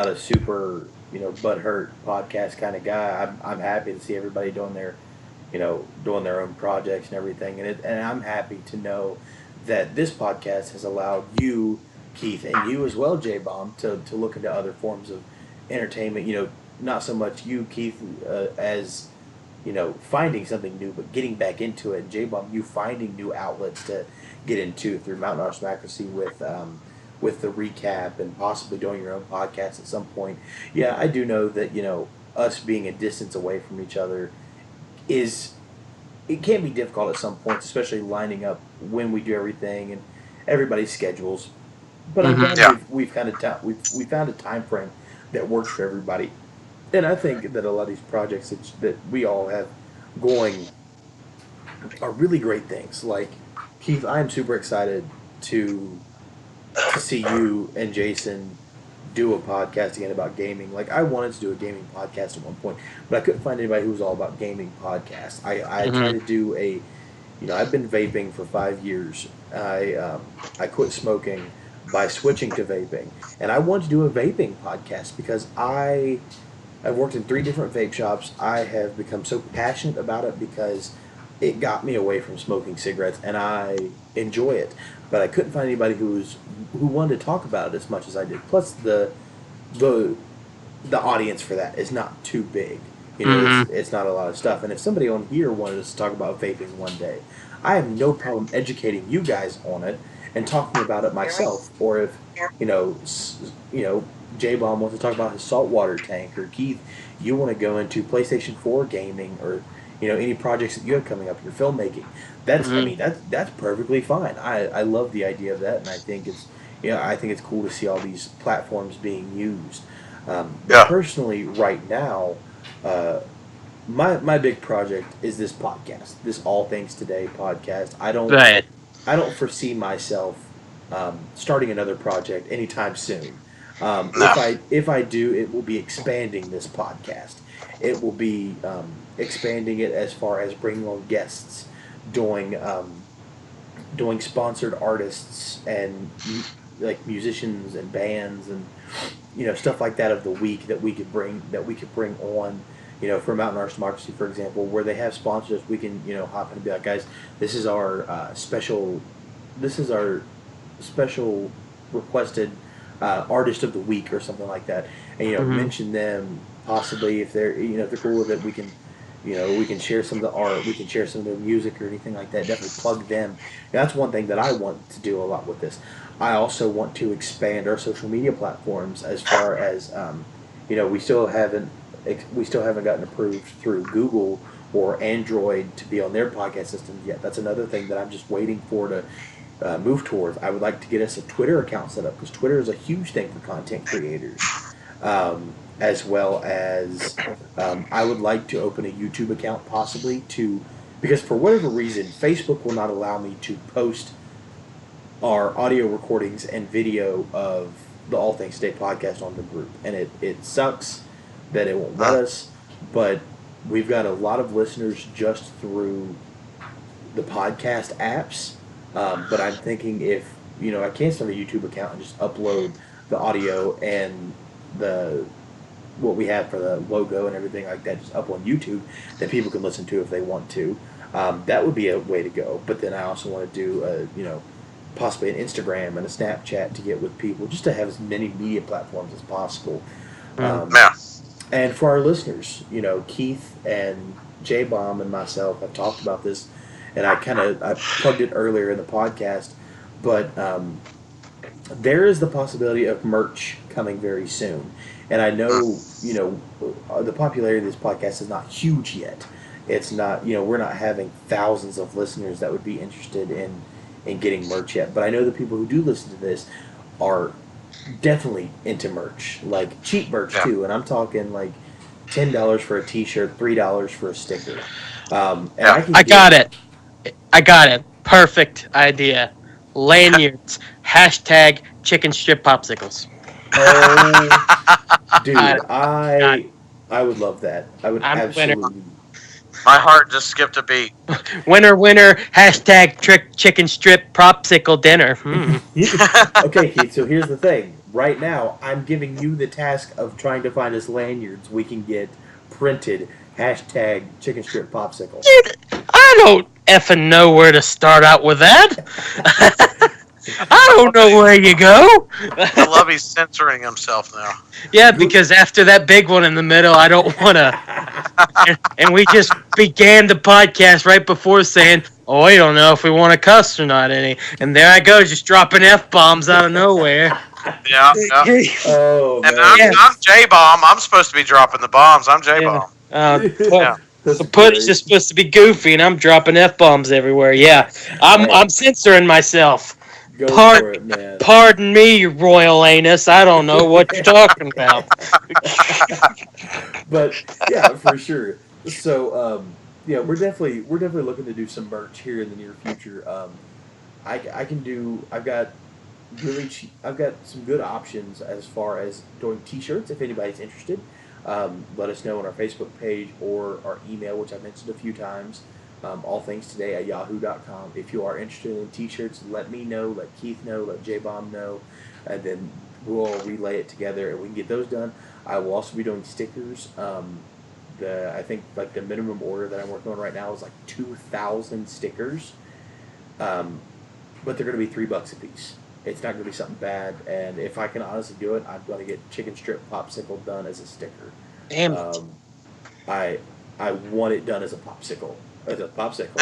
a super, you know, butthurt podcast kind of guy. I'm happy to see everybody doing their own projects and everything, and I'm happy to know that this podcast has allowed you, Keith, and you as well, J-Bomb, to look into other forms of entertainment. You know, not so much you, Keith, as you know, finding something new, but getting back into it. J-Bomb, you finding new outlets to get into through Mountain Aristocracy with the recap and possibly doing your own podcast at some point. Yeah, I do know that, you know, us being a distance away from each other it can be difficult at some points, especially lining up when we do everything and everybody's schedules. But I'm glad we've found a time frame that works for everybody. And I think that a lot of these projects that we all have going are really great things. Like, Keith, I am super excited to see you and Jason do a podcast again about gaming. Like, I wanted to do a gaming podcast at one point, but I couldn't find anybody who was all about gaming podcasts. I tried to do I've been vaping for 5 years. I quit smoking by switching to vaping, and I wanted to do a vaping podcast because I've worked in 3 different vape shops. I have become so passionate about it because it got me away from smoking cigarettes, and I enjoy it. But I couldn't find anybody who wanted to talk about it as much as I did. Plus, the audience for that is not too big. You know, it's not a lot of stuff. And if somebody on here wanted us to talk about vaping one day, I have no problem educating you guys on it and talking about it myself. Or if J-Bomb wants to talk about his saltwater tank, or Keith, you want to go into PlayStation 4 gaming, or any projects that you have coming up, your filmmaking. That's perfectly fine. I love the idea of that, and I think it's cool to see all these platforms being used. Personally, right now, my big project is this podcast, this All Things Today podcast. Right. I don't foresee myself starting another project anytime soon. No. If I do, it will be expanding this podcast. It will be expanding it as far as bringing on guests, doing sponsored artists and like musicians and bands and stuff like that of the week that we could bring on. For Mountain Arts Democracy, for example, where they have sponsors, we can hop in and be like, guys, this is our special requested artist of the week or something like that, and mention them possibly if they're if they're cool with it. We can we can share some of the art, we can share some of their music or anything like that. Definitely plug them. That's one thing that I want to do a lot with this. I also want to expand our social media platforms as far as we still haven't gotten approved through Google or Android to be on their podcast systems yet. That's another thing that I'm just waiting for to move towards. I would like to get us a Twitter account set up because Twitter is a huge thing for content creators, as well as I would like to open a YouTube account possibly because for whatever reason Facebook will not allow me to post our audio recordings and video of the All Things Today podcast on the group, and it sucks that it won't let us, but we've got a lot of listeners just through the podcast apps. But I'm thinking if I can start a YouTube account and just upload the audio and what we have for the logo and everything like that, just up on YouTube that people can listen to if they want to. That would be a way to go. But then I also want to do possibly an Instagram and a Snapchat to get with people, just to have as many media platforms as possible. And for our listeners, Keith and J-Bomb and myself have talked about this, and I plugged it earlier in the podcast, but there is the possibility of merch coming very soon. And I know, the popularity of this podcast is not huge yet. It's not, we're not having thousands of listeners that would be interested in getting merch yet. But I know the people who do listen to this are definitely into merch, like cheap merch too. And I'm talking like $10 for a T-shirt, $3 for a sticker. And I got it. Perfect idea. Lanyards. # chicken strip popsicles. Oh, dude, I would love that. I would absolutely. My heart just skipped a beat. Winner, # chicken strip popsicle dinner. Okay, Keith, so here's the thing. Right now, I'm giving you the task of trying to find us lanyards we can get printed # chicken strip popsicle. Dude, I don't effing know where to start out with that. I don't know where you go. I love he's censoring himself now. Yeah, because after that big one in the middle, I don't want to. And we just began the podcast right before saying, "Oh, we don't know if we want to cuss or not any." And there I go, just dropping F-bombs out of nowhere. Yeah. Oh, man. And I'm J-Bomb. I'm supposed to be dropping the bombs. I'm J-Bomb. The Putty's just supposed to be goofy, and I'm dropping F-bombs everywhere. Yeah, I'm censoring myself. Go for it, man. Pardon me, you royal anus. I don't know what you're talking about. But yeah, for sure. So we're definitely looking to do some merch here in the near future. I've got some good options as far as doing T-shirts. If anybody's interested, let us know on our Facebook page or our email, which I mentioned a few times. allthingstoday@yahoo.com. If you are interested in T-shirts, let me know, let Keith know, let J-Bomb know, and then we'll all relay it together and we can get those done. I will also be doing stickers. I think like the minimum order that I'm working on right now is like 2,000 stickers, but they're going to be $3 a piece. It's not going to be something bad, and if I can honestly do it, I'm going to get chicken strip popsicle done as a sticker. Damn it. I want it done as a popsicle. As a popsicle.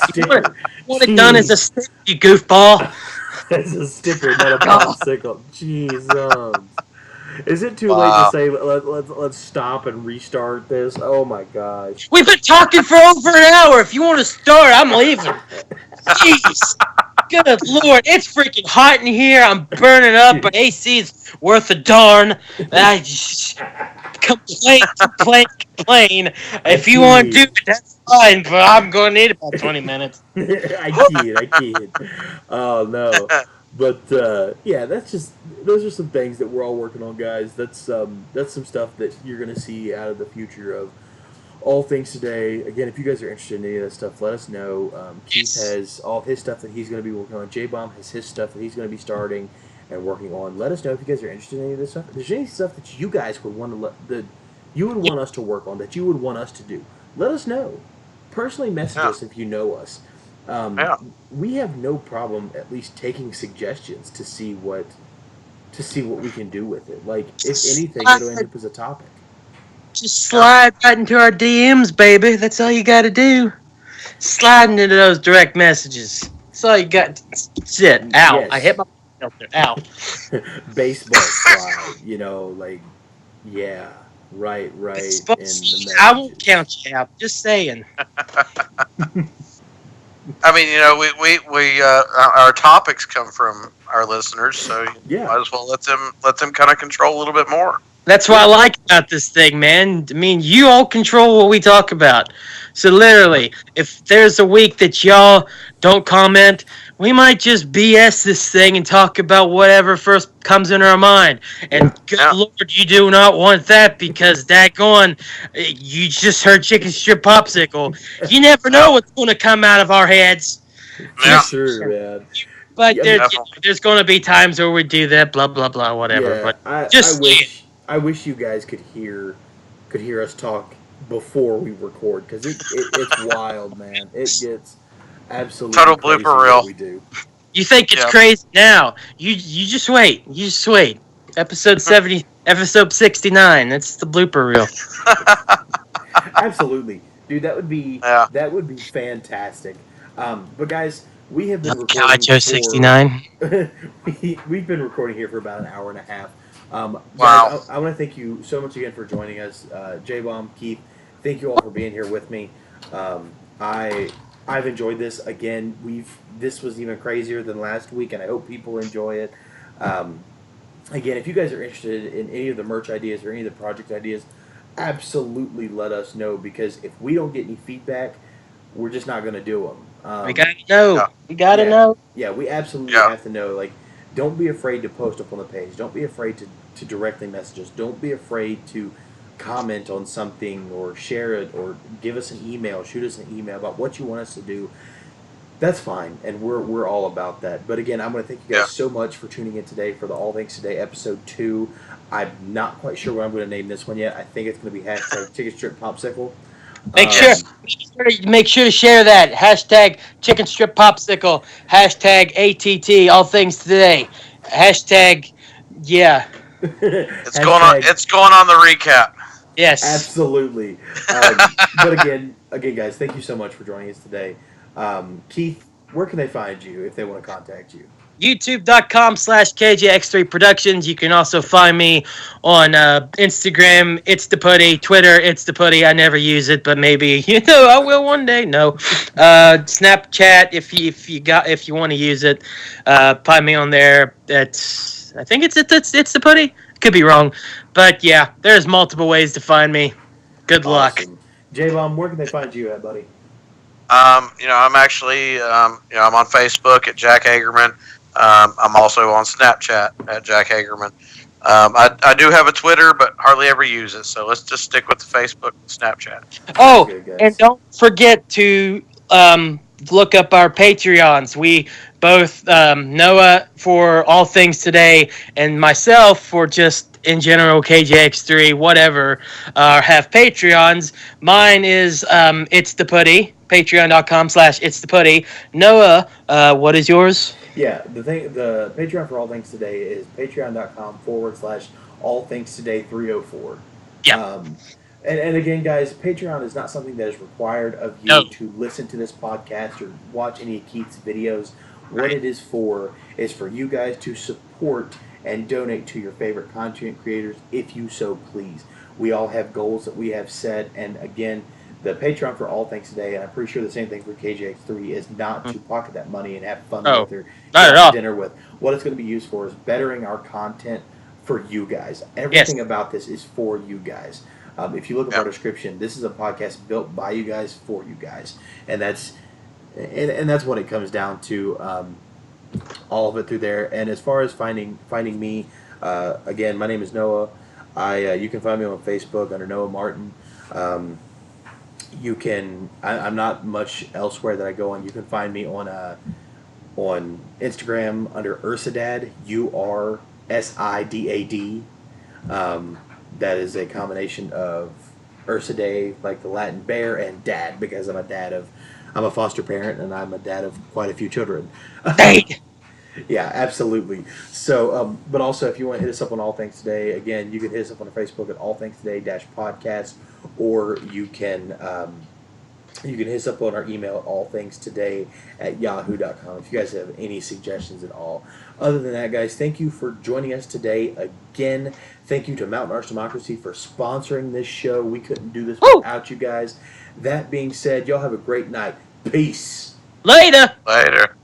Sticker. Want it done as a sticker, you goofball. As a sticker, not a popsicle. Jesus. Is it too late to say let's stop and restart this? Oh my gosh. We've been talking for over an hour. If you want to start, I'm leaving. Jeez. Good Lord. It's freaking hot in here. I'm burning up, but AC is worth a darn. complain. If you want to do it, that's fine, but I'm going to need about 20 minutes. I kid. Oh no, but yeah, those are some things that we're all working on, guys. That's some stuff that you're gonna see out of the future of all things today. Again, if you guys are interested in any of that stuff, let us know. Keith has all of his stuff that he's gonna be working on. J Bomb has his stuff that he's gonna be starting and working on. Let us know if you guys are interested in any of this stuff. If there's any stuff that you guys would want to that you would want us to work on, that you would want us to do, let us know. Personally, message us if you know us. We have no problem at least taking suggestions to see what we can do with it. Like, if anything, it'll end up as a topic. Just slide right into our DMs, baby. That's all you got to do. Sliding into those direct messages. That's all you got. That's it. Ow! Yes. I hit my filter. Ow! Baseball slide. Like, yeah, right. Baseball in slide, the I won't count you out. Just saying. I mean, we our topics come from our listeners, so Yeah. might as well let them kind of control a little bit more. That's what I like about this thing, man. I mean, you all control what we talk about. So literally, if there's a week that y'all don't comment, we might just BS this thing and talk about whatever first comes in our mind. And good Lord, you do not want that, because daggone, you just heard Chicken Strip Popsicle. You never know what's going to come out of our heads. Yeah. Sure, man. But there's going to be times where we do that, blah, blah, blah, whatever. Yeah, But I wish you guys could hear us talk before we record, because it's wild, man. It gets absolutely Total crazy blooper what reel. we do. You think it's crazy now. You just wait. You just wait. Episode 70, episode 69. That's the blooper reel. Absolutely, dude. That would be fantastic. But guys, we have been recording Calico 69. we've been recording here for about an hour and a half. Wow. Guys, I want to thank you so much again for joining us. J-Bomb, Keith, thank you all for being here with me. I've enjoyed this. Again, this was even crazier than last week, and I hope people enjoy it. Again, if you guys are interested in any of the merch ideas or any of the project ideas, absolutely let us know, because if we don't get any feedback, we're just not going to do them. We gotta know. Yeah. We gotta know. Yeah, we absolutely have to know. Like, don't be afraid to post up on the page. Don't be afraid to directly message us. Don't be afraid to comment on something or share it or give us an email, shoot us an email about what you want us to do. That's fine, and we're all about that. But again, I'm going to thank you guys so much for tuning in today for the All Things Today episode 2. I'm not quite sure what I'm going to name this one yet. I think it's going to be hashtag Chicken Strip Popsicle. Make sure to share that. Hashtag Chicken Strip Popsicle. Hashtag ATT All Things Today. Hashtag It's going on the recap. Yes. Absolutely. But again, guys, thank you so much for joining us today. Keith, where can they find you if they want to contact you? YouTube.com/KJX3 Productions. You can also find me on Instagram, It's the Putty, Twitter, It's the Putty. I never use it, but maybe I will one day. No, Snapchat if you want to use it. Find me on there. I think it's the Putty. Could be wrong, but yeah, there's multiple ways to find me. Good luck. J-Bomb, where can they find you at, buddy? I'm actually, I'm on Facebook at Jack Hagerman. I'm also on Snapchat at Jack Hagerman. I do have a Twitter, but hardly ever use it. So let's just stick with the Facebook and Snapchat. Oh, and don't forget to look up our Patreons. We both, Noah for All Things Today and myself for just in general KJX3, whatever, have Patreons. Mine is It's the Putty. Patreon.com/It's the Putty. Noah, what is yours? Yeah, the Patreon for All Things Today is patreon.com/All Things Today 304. Yeah. And again, guys, Patreon is not something that is required of you to listen to this podcast or watch any of Keith's videos. What it is for you guys to support and donate to your favorite content creators if you so please. We all have goals that we have set, and again, the Patreon for All Things Today, and I'm pretty sure the same thing for KJX3, is not to pocket that money and have fun with or dinner with. What it's going to be used for is bettering our content for you guys. Everything about this is for you guys. If you look at our description, this is a podcast built by you guys for you guys, and that's what it comes down to. All of it through there. And as far as finding me, again, my name is Noah. You can find me on Facebook under Noah Martin. You can. I'm not much elsewhere that I go on. You can find me on Instagram under Ursidad. URSIDAD. That is a combination of Ursidae, like the Latin bear, and dad, because I'm a foster parent and I'm a dad of quite a few children. Yeah, absolutely. So, but also, if you want to hit us up on All Things Today, again, you can hit us up on Facebook at All Things Today -podcast, or you can hit us up on our email at allthingstoday@yahoo.com if you guys have any suggestions at all. Other than that, guys, thank you for joining us today again. Thank you to Mountain Arch Democracy for sponsoring this show. We couldn't do this without you guys. That being said, y'all have a great night. Peace. Later. Later.